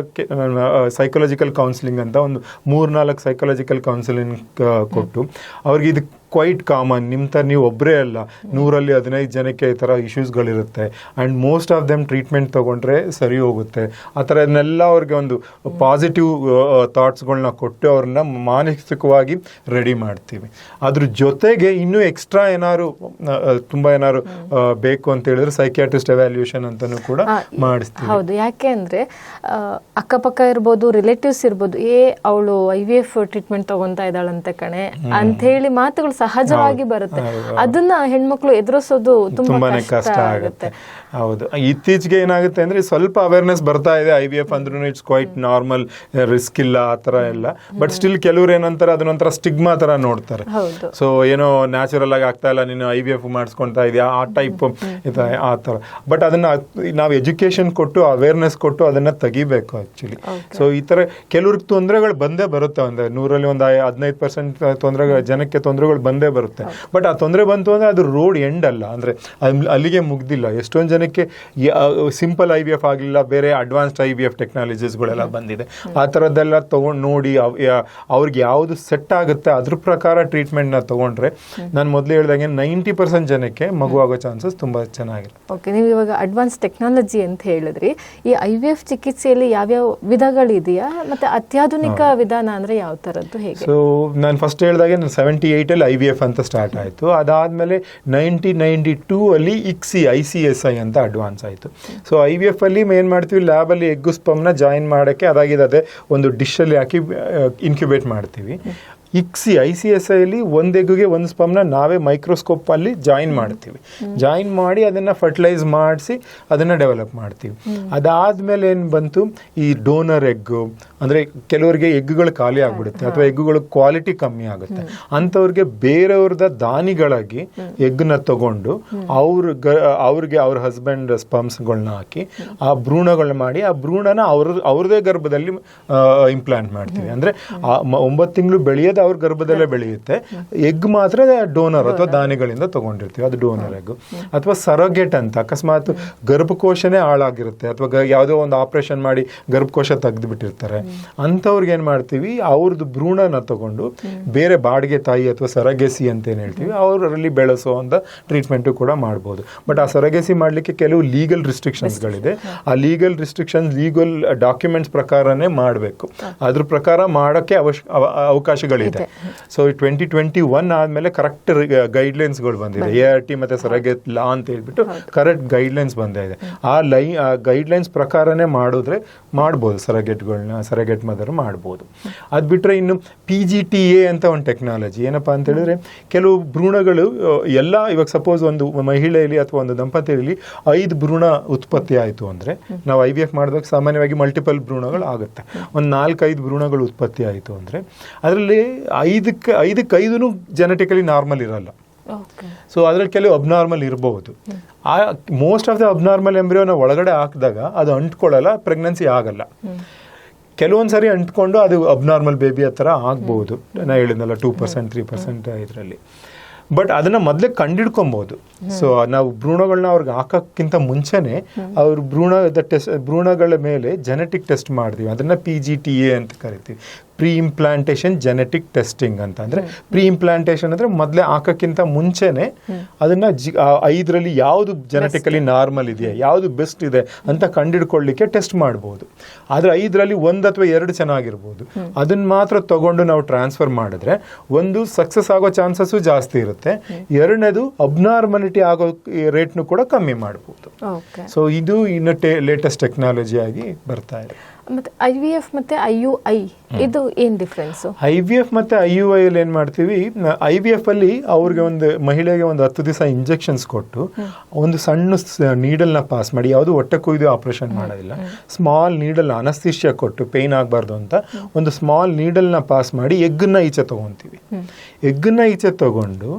ಸೈಕಾಲಜಿಕಲ್ ಕೌನ್ಸಿಲಿಂಗ್ ಅಂತ ಒಂದು 3-4 ಸೈಕಾಲಜಿಕಲ್ ಕೌನ್ಸಿಲಿಂಗ್ ಕೊಟ್ಟು ಅವ್ರಿಗೆ ಇದು ಕ್ವೈಟ್ ಕಾಮನ್, ನಿಮ್ಮ ಥರ ನೀವು ಒಬ್ಬರೇ ಅಲ್ಲ, 100ರಲ್ಲಿ 15 ಜನಕ್ಕೆ ಈ ಥರ ಇಶ್ಯೂಸ್ಗಳಿರುತ್ತೆ, and most of them treatment ತೊಗೊಂಡ್ರೆ ಸರಿ ಹೋಗುತ್ತೆ. ಆ ಥರನೆಲ್ಲ ಅವ್ರಿಗೆ ಒಂದು ಪಾಸಿಟಿವ್ ಥಾಟ್ಸ್ಗಳನ್ನ ಕೊಟ್ಟು ಅವ್ರನ್ನ ಮಾನಸಿಕವಾಗಿ ರೆಡಿ ಮಾಡ್ತೀವಿ. ಅದ್ರ ಜೊತೆಗೆ ಇನ್ನೂ ಎಕ್ಸ್ಟ್ರಾ ತುಂಬ ಏನಾದ್ರು ಬೇಕು ಅಂತ ಹೇಳಿದ್ರೆ ಸೈಕಿಯಾಟ್ರಿಸ್ಟ್ ಎವ್ಯಾಲ್ಯೂಯೇಷನ್ ಅಂತಲೂ ಕೂಡ ಮಾಡಿಸ್ತೀವಿ. ಹೌದು, ಯಾಕೆ ಅಂದರೆ ಅಕ್ಕಪಕ್ಕ ಇರ್ಬೋದು, ರಿಲೇಟಿವ್ಸ್ ಇರ್ಬೋದು, ಅವಳು IVF ಟ್ರೀಟ್ಮೆಂಟ್ ತಗೊಂತಾ ಇದ್ದಾಳಂತೆ ಕಣೆ ಅಂಥೇಳಿ ಮಾತುಗಳು ಸಹಜವಾಗಿ ಬರುತ್ತೆ. ಅದನ್ನ ಹೆಣ್ಮಕ್ಳು ಎದುರಿಸೋದು ತುಂಬಾನೇ ಕಷ್ಟ ಆಗುತ್ತೆ. ಹೌದು, ಇತ್ತೀಚೆಗೆ ಏನಾಗುತ್ತೆ ಅಂದ್ರೆ ಸ್ವಲ್ಪ ಅವೇರ್ನೆಸ್ ಬರ್ತಾ ಇದೆ. IVF ಅಂದ್ರೂ ಇಟ್ಸ್ ಕ್ವೈಟ್ ನಾರ್ಮಲ್, ರಿಸ್ಕ್ ಇಲ್ಲ ಆ ಥರ ಎಲ್ಲ. ಬಟ್ ಸ್ಟಿಲ್ ಕೆಲವ್ರು ಏನಂತಾರೆ, ಅದನ್ನೊಂಥರ ಸ್ಟಿಗ್ಮಾ ಥರ ನೋಡ್ತಾರೆ. ಸೊ ಏನೋ ನ್ಯಾಚುರಲ್ ಆಗಿ ಆಗ್ತಾ ಇಲ್ಲ, ನೀನು IVF ಮಾಡಿಸ್ಕೊಳ್ತಾ ಇದೆಯಾ, ಆ ಟೈಪ್ ಆ ಥರ. ಬಟ್ ಅದನ್ನ ನಾವು ಎಜುಕೇಶನ್ ಕೊಟ್ಟು, ಅವೇರ್ನೆಸ್ ಕೊಟ್ಟು ಅದನ್ನ ತೆಗಿಬೇಕು ಆ್ಯಕ್ಚುಲಿ. ಸೊ ಈ ಥರ ಕೆಲವ್ರಿಗೆ ತೊಂದರೆಗಳು ಬಂದೇ ಬರುತ್ತೆ. ಒಂದು 100ರಲ್ಲಿ ಒಂದು 15% ಜನಕ್ಕೆ ತೊಂದರೆಗಳು ಬಂದೇ ಬರುತ್ತೆ. ಬಟ್ ಆ ತೊಂದರೆ ಬಂತು ಅಂದರೆ ಅದು ರೋಡ್ ಎಂಡ್ ಅಲ್ಲ, ಅಂದರೆ ಅಲ್ಲಿಗೆ ಮುಗ್ದಿಲ್ಲ. ಎಷ್ಟೊಂದು ಜನಕ್ಕೆ ಸಿಂಪಲ್ IVF ಆಗಲಿಲ್ಲ, ಬೇರೆ ಅಡ್ವಾನ್ಸ್ಡ್ IVF ಟೆಕ್ನಾಲಜೀಸ್ಗಳೆಲ್ಲ ಬಂದಿದೆ. ಆ ಥರದ್ದೆಲ್ಲ ತೊಗೊಂಡು ನೋಡಿ ಅವ್ರಿಗೆ ಯಾವುದು ಸೆಟ್ ಆಗುತ್ತೆ ಅದ್ರ ಪ್ರಕಾರ ಟ್ರೀಟ್ಮೆಂಟ್ನ ತೊಗೊಂಡ್ರೆ ನಾನು ಮೊದಲು ಹೇಳಿದಾಗೆ 90% ಜನಕ್ಕೆ ಮಗು ಆಗೋ ಚಾನ್ಸಸ್ ತುಂಬ ಚೆನ್ನಾಗಿರುತ್ತೆ. ಓಕೆ, ನೀವು ಇವಾಗ ಅಡ್ವಾನ್ಸ್ ಟೆಕ್ನಾಲಜಿ ಅಂತ ಹೇಳಿದ್ರಿ. ಈ IVF ಚಿಕಿತ್ಸೆಯಲ್ಲಿ ಯಾವ್ಯಾವ ವಿಧಗಳಿದೆಯಾ, ಮತ್ತು ಅತ್ಯಾಧುನಿಕ ವಿಧಾನ ಅಂದರೆ ಯಾವ ಥರದ್ದು, ಹೇಗೆ? ಸೊ ನಾನು ಫಸ್ಟ್ ಹೇಳಿದಾಗೆ 78 IVF ಅಂತ ಸ್ಟಾರ್ಟ್ ಆಯಿತು. ಅದಾದಮೇಲೆ 1992 ಅಲ್ಲಿ ICSI ಅಂತ ಅಡ್ವಾನ್ಸ್ ಆಯಿತು. ಸೊ IVF ಅಲ್ಲಿ ಏನು ಮಾಡ್ತೀವಿ, ಲ್ಯಾಬಲ್ಲಿ ಎಗ್ಗು ಸ್ಪಮ್ನ ಜಾಯಿನ್ ಮಾಡೋಕ್ಕೆ ಅದಾಗಿದೆ ಒಂದು ಡಿಶಲ್ಲಿ ಹಾಕಿ ಇನ್ಕ್ಯುಬೇಟ್ ಮಾಡ್ತೀವಿ. ICSI ಅಲ್ಲಿ ಒಂದು ಎಗ್ಗಿಗೆ ಒಂದು ಸ್ಪಮ್ನ ನಾವೇ ಮೈಕ್ರೋಸ್ಕೋಪಲ್ಲಿ ಜಾಯಿನ್ ಮಾಡ್ತೀವಿ. ಜಾಯಿನ್ ಮಾಡಿ ಅದನ್ನು ಫರ್ಟಿಲೈಸ್ ಮಾಡಿಸಿ ಅದನ್ನು ಡೆವಲಪ್ ಮಾಡ್ತೀವಿ. ಅದಾದಮೇಲೆ ಏನು ಬಂತು, ಈ ಡೋನರ್ ಎಗ್ಗು, ಅಂದರೆ ಕೆಲವರಿಗೆ ಎಗ್ಗುಗಳು ಖಾಲಿ ಆಗಿಬಿಡುತ್ತೆ ಅಥವಾ ಎಗ್ಗುಗಳು ಕ್ವಾಲಿಟಿ ಕಮ್ಮಿ ಆಗುತ್ತೆ. ಅಂಥವ್ರಿಗೆ ಬೇರೆಯವ್ರದ ದಾನಿಗಳಾಗಿ ಎಗ್ಗನ್ನ ತಗೊಂಡು ಅವ್ರಿಗೆ ಅವ್ರ ಹಸ್ಬೆಂಡ್ ಸ್ಪಮ್ಸ್ಗಳನ್ನ ಹಾಕಿ ಆ ಭ್ರೂಣಗಳನ್ನ ಮಾಡಿ ಆ ಭ್ರೂಣನ ಅವ್ರದೇ ಗರ್ಭದಲ್ಲಿ ಇಂಪ್ಲಾಂಟ್ ಮಾಡ್ತೀವಿ. ಅಂದರೆ 9 ತಿಂಗಳು ಬೆಳೆಯೋದು ಅವ್ರ ಗರ್ಭದಲ್ಲೇ ಬೆಳೆಯುತ್ತೆ. ಎಗ್ ಮಾತ್ರ ಡೋನರ್ ಅಥವಾ ದಾನಿಗಳಿಂದ ತಗೊಂಡಿರ್ತೀವಿ, ಅದು ಡೋನರ್ ಎಗ್. ಅಥವಾ ಸರೋಗೇಟ್ ಅಂತ, ಅಕಸ್ಮಾತ್ ಗರ್ಭಕೋಶನೇ ಹಾಳಾಗಿರುತ್ತೆ ಅಥವಾ ಯಾವುದೋ ಒಂದು ಆಪರೇಷನ್ ಮಾಡಿ ಗರ್ಭಕೋಶ ತೆಗೆದು ಬಿಟ್ಟಿರ್ತಾರೆ, ಅಂಥವ್ರಿಗೆ ಏನು ಮಾಡ್ತೀವಿ, ಅವ್ರದ್ದು ಭ್ರೂಣನ ತಗೊಂಡು ಬೇರೆ ಬಾಡಿಗೆ ತಾಯಿ ಅಥವಾ ಸರಗೆಸಿ ಅಂತ ಏನು ಹೇಳ್ತೀವಿ ಅವರಲ್ಲಿ ಬೆಳೆಸೋ ಅಂತ ಟ್ರೀಟ್ಮೆಂಟು ಕೂಡ ಮಾಡ್ಬೋದು. ಬಟ್ ಆ ಸರಗೆಸಿ ಮಾಡಲಿಕ್ಕೆ ಕೆಲವು ಲೀಗಲ್ ರಿಸ್ಟ್ರಿಕ್ಷನ್ಸ್ಗಳಿದೆ. ಆ ಲೀಗಲ್ ಲೀಗಲ್ ಡಾಕ್ಯುಮೆಂಟ್ಸ್ ಪ್ರಕಾರನೇ ಮಾಡಬೇಕು. ಅದ್ರ ಪ್ರಕಾರ ಮಾಡೋಕ್ಕೆ ಅವಕಾಶಗಳಿದೆ. ಸೊ 2021 ಆದಮೇಲೆ ಕರೆಕ್ಟ್ ಗೈಡ್ಲೈನ್ಸ್ಗಳು ಬಂದಿದೆ. ART ಮತ್ತು ಸರಗೆಟ್ ಲಾ ಅಂತ ಹೇಳ್ಬಿಟ್ಟು ಕರೆಕ್ಟ್ ಗೈಡ್ಲೈನ್ಸ್ ಬಂದಿದೆ. ಆ ಗೈಡ್ಲೈನ್ಸ್ ಪ್ರಕಾರನೇ ಮಾಡ್ಬೋದು ಸರಗೆಟ್ ಮದರ್ ಮಾಡ್ಬೋದು. ಅದು ಬಿಟ್ಟರೆ ಇನ್ನು PGTA ಅಂತ ಒಂದು ಟೆಕ್ನಾಲಜಿ. ಏನಪ್ಪ ಅಂತ ಹೇಳಿದ್ರೆ, ಕೆಲವು ಭ್ರೂಣಗಳು ಎಲ್ಲ, ಇವಾಗ ಸಪೋಸ್ ಒಂದು ಮಹಿಳೆಯಲ್ಲಿ ಅಥವಾ ಒಂದು ದಂಪತಿಯಲ್ಲಿ 5 ಭ್ರೂಣ ಉತ್ಪತ್ತಿ ಆಯಿತು ಅಂದರೆ, ನಾವು IVF ಮಾಡಿದಾಗ ಸಾಮಾನ್ಯವಾಗಿ ಮಲ್ಟಿಪಲ್ ಭ್ರೂಣಗಳು ಆಗುತ್ತೆ. ಒಂದು 4-5 ಭ್ರೂಣಗಳು ಉತ್ಪತ್ತಿ ಆಯಿತು ಅಂದರೆ ಅದರಲ್ಲಿ ಐದಕ್ಕೈದೂ ಜೆನೆಟಿಕಲಿ ನಾರ್ಮಲ್ ಇರಲ್ಲ. ಸೊ ಅದ್ರಲ್ಲಿ ಕೆಲವು ಅಬ್ನಾರ್ಮಲ್ ಇರಬಹುದು. ಆ ಮೋಸ್ಟ್ ಆಫ್ ದ ಅಬ್ನಾರ್ಮಲ್ ಎಂಬ್ರಿಯೋನ ಒಳಗಡೆ ಹಾಕಿದಾಗ ಅದು ಅಂಟ್ಕೊಳ್ಳಲ್ಲ, ಪ್ರೆಗ್ನೆನ್ಸಿ ಆಗಲ್ಲ. ಕೆಲವೊಂದು ಸರಿ ಅಂಟ್ಕೊಂಡು ಅದು ಅಬ್ನಾರ್ಮಲ್ ಬೇಬಿ ಆ ಥರ ಆಗ್ಬೋದು. ನಾನು ಹೇಳಿದ್ನಲ್ಲ 2% 3% ಇದರಲ್ಲಿ. ಬಟ್ ಅದನ್ನು ಮೊದಲೇ ಕಂಡಿಡ್ಕೊಬೋದು. ಸೊ ನಾವು ಭ್ರೂಣಗಳನ್ನ ಅವ್ರಿಗೆ ಹಾಕೋಕ್ಕಿಂತ ಮುಂಚೆನೇ ಅವ್ರ ಭ್ರೂಣಗಳ ಮೇಲೆ ಜೆನೆಟಿಕ್ ಟೆಸ್ಟ್ ಮಾಡ್ತೀವಿ. ಅದನ್ನು PGTA ಅಂತ ಕರಿತೀವಿ, ಪ್ರೀ ಇಂಪ್ಲಾಂಟೇಷನ್ ಜೆನೆಟಿಕ್ ಟೆಸ್ಟಿಂಗ್ ಅಂತ. ಅಂದರೆ ಪ್ರೀ ಇಂಪ್ಲಾಂಟೇಷನ್ ಅಂದರೆ ಮೊದಲೇ ಹಾಕೋಕ್ಕಿಂತ ಮುಂಚೆನೇ ಅದನ್ನು 5ರಲ್ಲಿ ಯಾವುದು ಜೆನೆಟಿಕಲಿ ನಾರ್ಮಲ್ ಇದೆಯಾ, ಯಾವುದು ಬೆಸ್ಟ್ ಇದೆ ಅಂತ ಕಂಡಿಡ್ಕೊಳ್ಳಿಕ್ಕೆ ಟೆಸ್ಟ್ ಮಾಡ್ಬೋದು. ಆದರೆ 5ರಲ್ಲಿ 1 ಅಥವಾ 2 ಚೆನ್ನಾಗಿರ್ಬೋದು. ಅದನ್ನು ಮಾತ್ರ ತಗೊಂಡು ನಾವು ಟ್ರಾನ್ಸ್ಫರ್ ಮಾಡಿದ್ರೆ ಒಂದು ಸಕ್ಸಸ್ ಆಗೋ ಚಾನ್ಸಸ್ಸು ಜಾಸ್ತಿ ಇರುತ್ತೆ, ಎರಡನೇದು ಅಬ್ನಾರ್ಮಲಿಟಿ ಆಗೋ ರೇಟ್ನು ಕೂಡ ಕಮ್ಮಿ ಮಾಡ್ಬೋದು. ಸೊ ಇದು ಇನ್ನು ಲೇಟೆಸ್ಟ್ ಟೆಕ್ನಾಲಜಿ ಆಗಿ ಬರ್ತಾ ಇದೆ. ಮತ್ತೆ IVF ಮತ್ತೆ IUI ಇದು ಏನ್ ಡಿಫ್ರೆನ್ಸ್? IVF ಮತ್ತೆ IUI ಅಲ್ಲಿ ಏನ್ ಮಾಡ್ತೀವಿ, IVF ಅಲ್ಲಿ ಅವ್ರಿಗೆ ಒಂದು ಮಹಿಳೆಗೆ ಒಂದು 10 ದಿವಸ ಇಂಜೆಕ್ಷನ್ಸ್ ಕೊಟ್ಟು ಒಂದು ಸಣ್ಣ ನೀಡಲ್ನ ಪಾಸ್ ಮಾಡಿ, ಯಾವುದು ಹೊಟ್ಟೆ ಕೊಯ್ದು ಆಪರೇಷನ್ ಮಾಡೋದಿಲ್ಲ, ಸ್ಮಾಲ್ ನೀಡಲ್ ಅನಸ್ಥಿಷ್ಯ ಕೊಟ್ಟು ಪೇನ್ ಆಗಬಾರ್ದು ಅಂತ ಒಂದು ಸ್ಮಾಲ್ ನೀಡಲ್ನ ಪಾಸ್ ಮಾಡಿ ಎಗ್ಗನ್ನ ಈಚೆ ತಗೊಂತೀವಿ. ಎಗ್ಗನ್ನ ಈಚೆ ತಗೊಂಡು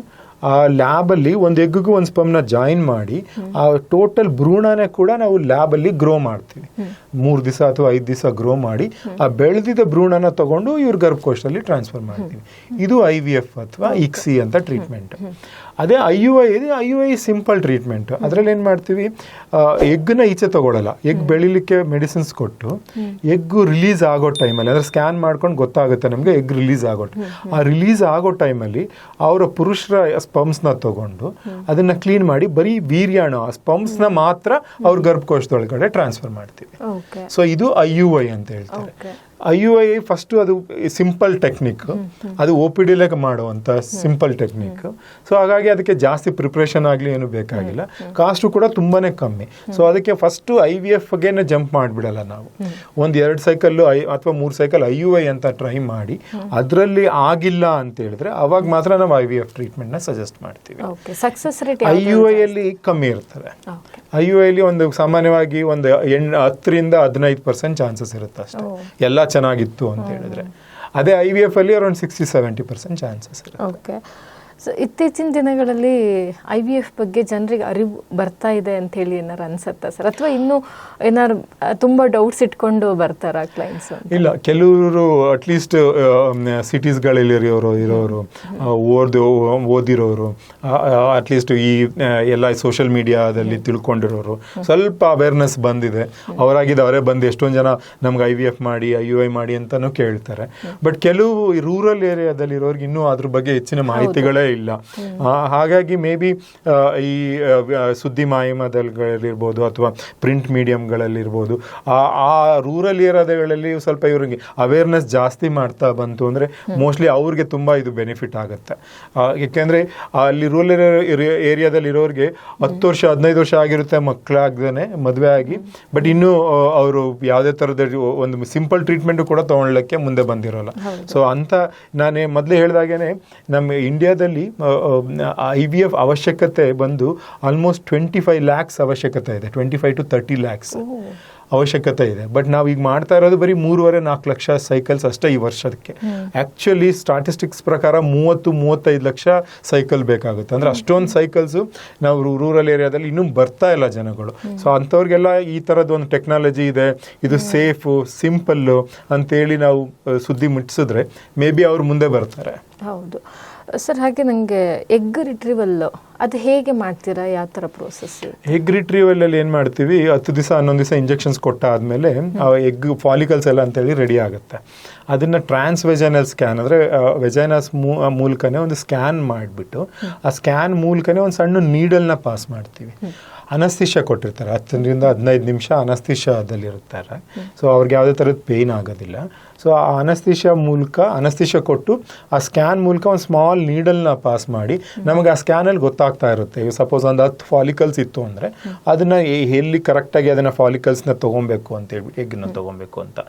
ಆ ಲ್ಯಾಬಲ್ಲಿ ಒಂದು ಎಗ್ಗಿಗೂ ಒಂದು ಸ್ಪಮ್ನ ಜಾಯಿನ್ ಮಾಡಿ ಆ ಟೋಟಲ್ ಭ್ರೂಣನೇ ಕೂಡ ನಾವು ಲ್ಯಾಬಲ್ಲಿ ಗ್ರೋ ಮಾಡ್ತೀವಿ. 3 ದಿವಸ ಅಥವಾ 5 ದಿವಸ ಗ್ರೋ ಮಾಡಿ ಆ ಬೆಳೆದಿದ್ದ ಭ್ರೂಣನ ತಗೊಂಡು ಇವ್ರ ಗರ್ಭಕೋಶದಲ್ಲಿ ಟ್ರಾನ್ಸ್ಫರ್ ಮಾಡ್ತೀವಿ. ಇದು IVF ಅಥವಾ ICSI ಅಂತ ಟ್ರೀಟ್ಮೆಂಟ್. ಅದೇ IUI ಸಿಂಪಲ್ ಟ್ರೀಟ್ಮೆಂಟ್. ಅದರಲ್ಲಿ ಏನು ಮಾಡ್ತೀವಿ, ಎಗ್ಗನ್ನ ಈಚೆ ತಗೊಳ್ಳಲ್ಲ, ಎಗ್ ಬೆಳಿಲಿಕ್ಕೆ ಮೆಡಿಸಿನ್ಸ್ ಕೊಟ್ಟು ಎಗ್ಗು ರಿಲೀಸ್ ಆಗೋ ಟೈಮಲ್ಲಿ, ಅಂದರೆ ಸ್ಕ್ಯಾನ್ ಮಾಡ್ಕೊಂಡು ಗೊತ್ತಾಗುತ್ತೆ ನಮಗೆ ಎಗ್ ರಿಲೀಸ್ ಆಗೋ ಆ ರಿಲೀಸ್ ಆಗೋ ಟೈಮಲ್ಲಿ ಅವರ ಪುರುಷರ ಸ್ಪಮ್ಸ್ನ ತಗೊಂಡು ಅದನ್ನ ಕ್ಲೀನ್ ಮಾಡಿ ಬರೀ ವೀರ್ಯಾಣು ಆ ಸ್ಪಮ್ಸ್ನ ಮಾತ್ರ ಅವ್ರ ಗರ್ಭಕೋಶದೊಳಗಡೆ ಟ್ರಾನ್ಸ್ಫರ್ ಮಾಡ್ತೀವಿ. ಸೊ ಇದು IUI ಅಂತ ಹೇಳ್ತಾರೆ. IUI ಫಸ್ಟು ಅದು ಸಿಂಪಲ್ ಟೆಕ್ನಿಕ್, ಅದು OPD ಮಾಡುವಂಥ ಸಿಂಪಲ್ ಟೆಕ್ನಿಕ್. ಸೊ ಹಾಗಾಗಿ ಅದಕ್ಕೆ ಜಾಸ್ತಿ ಪ್ರಿಪ್ರೇಷನ್ ಆಗಲಿ ಏನು ಬೇಕಾಗಿಲ್ಲ, ಕಾಸ್ಟು ಕೂಡ ತುಂಬಾ ಕಮ್ಮಿ. ಸೊ ಅದಕ್ಕೆ ಫಸ್ಟು IVFಗೆ ಜಂಪ್ ಮಾಡಿಬಿಡಲ್ಲ ನಾವು. 1-2 ಸೈಕಲ್ಲು ಅಥವಾ 3 ಸೈಕಲ್ IUI ಅಂತ ಟ್ರೈ ಮಾಡಿ ಅದರಲ್ಲಿ ಆಗಿಲ್ಲ ಅಂತ ಹೇಳಿದ್ರೆ ಅವಾಗ ಮಾತ್ರ ನಾವು IVF ಟ್ರೀಟ್ಮೆಂಟ್ನ ಸಜೆಸ್ಟ್ ಮಾಡ್ತೀವಿ. IUI ಅಲ್ಲಿ ಕಮ್ಮಿ ಇರ್ತದೆ. IUI ಅಲ್ಲಿ ಒಂದು ಸಾಮಾನ್ಯವಾಗಿ ಒಂದು 10ರಿಂದ 15% ಚಾನ್ಸಸ್ ಇರುತ್ತೆ ಅಷ್ಟೇ, ಎಲ್ಲ ಚೆನ್ನಾಗಿತ್ತು ಅಂತ ಹೇಳಿದ್ರೆ. ಅದೇ IVF ಅಲ್ಲಿ ಅರೌಂಡ್ 60-70% ಚಾನ್ಸಸ್ ಇರುತ್ತೆ. ಸೊ ಇತ್ತೀಚಿನ ದಿನಗಳಲ್ಲಿ IVF ಬಗ್ಗೆ ಜನರಿಗೆ ಅರಿವು ಬರ್ತಾ ಇದೆ ಅಂತ ಹೇಳಿ ಏನಾರು ಅನ್ಸುತ್ತಾ ಸರ್, ಅಥವಾ ಇನ್ನೂ ಏನಾರು ತುಂಬಾ ಡೌಟ್ಸ್ ಇಟ್ಕೊಂಡು ಬರ್ತಾರಾ ಕ್ಲೈಂಟ್ಸ್? ಇಲ್ಲ, ಕೆಲವರು ಅಟ್ಲೀಸ್ಟ್ ಸಿಟೀಸ್ಗಳಲ್ಲಿ ಇರೋರು ಓದಿರೋರು, ಅಟ್ಲೀಸ್ಟ್ ಈ ಎಲ್ಲ ಸೋಷಿಯಲ್ ಮೀಡಿಯಾದಲ್ಲಿ ತಿಳ್ಕೊಂಡಿರೋರು, ಸ್ವಲ್ಪ ಅವೇರ್ನೆಸ್ ಬಂದಿದೆ, ಅವರೇ ಬಂದು ಎಷ್ಟೊಂದು ಜನ ನಮ್ಗೆ IVF ಮಾಡಿ IUI ಮಾಡಿ ಅಂತಾನು ಕೇಳ್ತಾರೆ. ಬಟ್ ಕೆಲವು ರೂರಲ್ ಏರಿಯಾದಲ್ಲಿ ಇರೋರಿಗೆ ಇನ್ನೂ ಅದ್ರ ಬಗ್ಗೆ ಹೆಚ್ಚಿನ ಮಾಹಿತಿಗಳೇ ಇಲ್ಲ. ಹಾಗಾಗಿ ಮೇ ಬಿ ಈ ಸುದ್ದಿ ಮಾಧ್ಯಮದಲ್ಲಿರ್ಬೋದು ಅಥವಾ ಪ್ರಿಂಟ್ ಮೀಡಿಯಂಗಳಲ್ಲಿರ್ಬೋದು ಆ ರೂರಲ್ ಏರಿಯಾಗಳಲ್ಲಿ ಸ್ವಲ್ಪ ಇವ್ರಿಗೆ ಅವೇರ್ನೆಸ್ ಜಾಸ್ತಿ ಮಾಡ್ತಾ ಬಂತು ಅಂದರೆ ಮೋಸ್ಟ್ಲಿ ಅವ್ರಿಗೆ ತುಂಬ ಇದು ಬೆನಿಫಿಟ್ ಆಗುತ್ತೆ. ಯಾಕೆಂದರೆ ಅಲ್ಲಿ ರೂರಲ್ ಏರಿಯಾದಲ್ಲಿ ಇರೋರಿಗೆ 10 ವರ್ಷ 15 ವರ್ಷ ಆಗಿರುತ್ತೆ ಮಕ್ಕಳಾಗ್ದೇ ಮದುವೆ ಆಗಿ, ಬಟ್ ಇನ್ನೂ ಅವರು ಯಾವುದೇ ಥರದ ಒಂದು ಸಿಂಪಲ್ ಟ್ರೀಟ್ಮೆಂಟು ಕೂಡ ತೊಗೊಳ್ಲಿಕ್ಕೆ ಮುಂದೆ ಬಂದಿರೋಲ್ಲ. ಸೊ ಅಂತ ನಾನೇ ಮೊದಲೇ ಹೇಳಿದಾಗೇ ನಮ್ಮ ಇಂಡಿಯಾದಲ್ಲಿ IVF ಅವಶ್ಯಕತೆ ಬಂದು ಆಲ್ಮೋಸ್ಟ್ 25 lakhs ಅವಶ್ಯಕತೆ ಇದೆ, 25 to 30 lakhs ಅವಶ್ಯಕತೆ ಇದೆ. ಬಟ್ ನಾವು ಈಗ ಮಾಡ್ತಾ ಇರೋದು ಬರೀ 3-4 ಲಕ್ಷ ಸೈಕಲ್ಸ್ ಅಷ್ಟೇ ಈ ವರ್ಷಕ್ಕೆ. ಆ್ಯಕ್ಚುಲಿ ಸ್ಟಾಟಿಸ್ಟಿಕ್ಸ್ ಪ್ರಕಾರ 30-35 ಲಕ್ಷ ಸೈಕಲ್ ಬೇಕಾಗುತ್ತೆ. ಅಂದರೆ ಅಷ್ಟೊಂದು ಸೈಕಲ್ಸು ನಾವು ರೂರಲ್ ಏರಿಯಾದಲ್ಲಿ ಇನ್ನೂ ಬರ್ತಾ ಇಲ್ಲ ಜನಗಳು. ಸೊ ಅಂಥವ್ರಿಗೆಲ್ಲ ಈ ಥರದ್ದು ಒಂದು ಟೆಕ್ನಾಲಜಿ ಇದೆ, ಇದು ಸೇಫು ಸಿಂಪಲ್ಲು ಅಂತೇಳಿ ನಾವು ಸುದ್ದಿ ಮುಟ್ಟಿಸಿದ್ರೆ ಮೇ ಬಿ ಅವ್ರು ಮುಂದೆ ಬರ್ತಾರೆ. ಹೌದು ಸರ್. ಹಾಗೆ ನನಗೆ ಎಗ್ ರಿಟ್ರೀವಲ್ ಅದು ಹೇಗೆ ಮಾಡ್ತೀರಾ, ಯಾವ ಥರ ಪ್ರೋಸೆಸ್? ಎಗ್ ರಿಟ್ರೀವಲ್ ಅಲ್ಲಿ ಏನು ಮಾಡ್ತೀವಿ, 10 ದಿವಸ 11 ದಿವಸ ಇಂಜೆಕ್ಷನ್ಸ್ ಕೊಟ್ಟಾದ್ಮೇಲೆ ಎಗ್ ಫಾಲಿಕಲ್ಸ್ ಎಲ್ಲ ಅಂತೇಳಿ ರೆಡಿ ಆಗುತ್ತೆ. ಅದನ್ನು ಟ್ರಾನ್ಸ್ ವೆಜೈನಲ್ ಸ್ಕ್ಯಾನ್, ಅಂದರೆ ವೆಜೈನಸ್ ಮೂಲಕನೇ ಒಂದು ಸ್ಕ್ಯಾನ್ ಮಾಡಿಬಿಟ್ಟು ಆ ಸ್ಕ್ಯಾನ್ ಮೂಲಕನೇ ಒಂದು ಸಣ್ಣ ನೀಡಲ್ನ ಪಾಸ್ ಮಾಡ್ತೀವಿ. ಅನಸ್ಥಿಷ್ಯ ಕೊಟ್ಟಿರ್ತಾರೆ, 10ರಿಂದ 15 ನಿಮಿಷ ಅನಸ್ಥಿಷ್ಯದಲ್ಲಿರ್ತಾರೆ. ಸೊ ಅವ್ರಿಗೆ ಯಾವುದೇ ಥರದ ಪೇಯ್ನ್ ಆಗೋದಿಲ್ಲ. ಸೊ ಆ ಅನಸ್ಥಿಷ್ಯ ಕೊಟ್ಟು ಆ ಸ್ಕ್ಯಾನ್ ಮೂಲಕ ಒಂದು ಸ್ಮಾಲ್ ನೀಡಲ್ನ ಪಾಸ್ ಮಾಡಿ ನಮಗೆ ಆ ಸ್ಕ್ಯಾನಲ್ಲಿ ಗೊತ್ತಾಗ್ತಾ ಇರುತ್ತೆ. ಸಪೋಸ್ ಒಂದು 10 ಫಾಲಿಕಲ್ಸ್ ಇತ್ತು ಅಂದರೆ ಅದನ್ನು ಎಲ್ಲಿ ಕರೆಕ್ಟಾಗಿ ಅದನ್ನು ಫಾಲಿಕಲ್ಸ್ನ ತೊಗೊಬೇಕು ಅಂತೇಳಿ ಎಗ್ಗನ್ನ ತೊಗೊಬೇಕು ಅಂತ.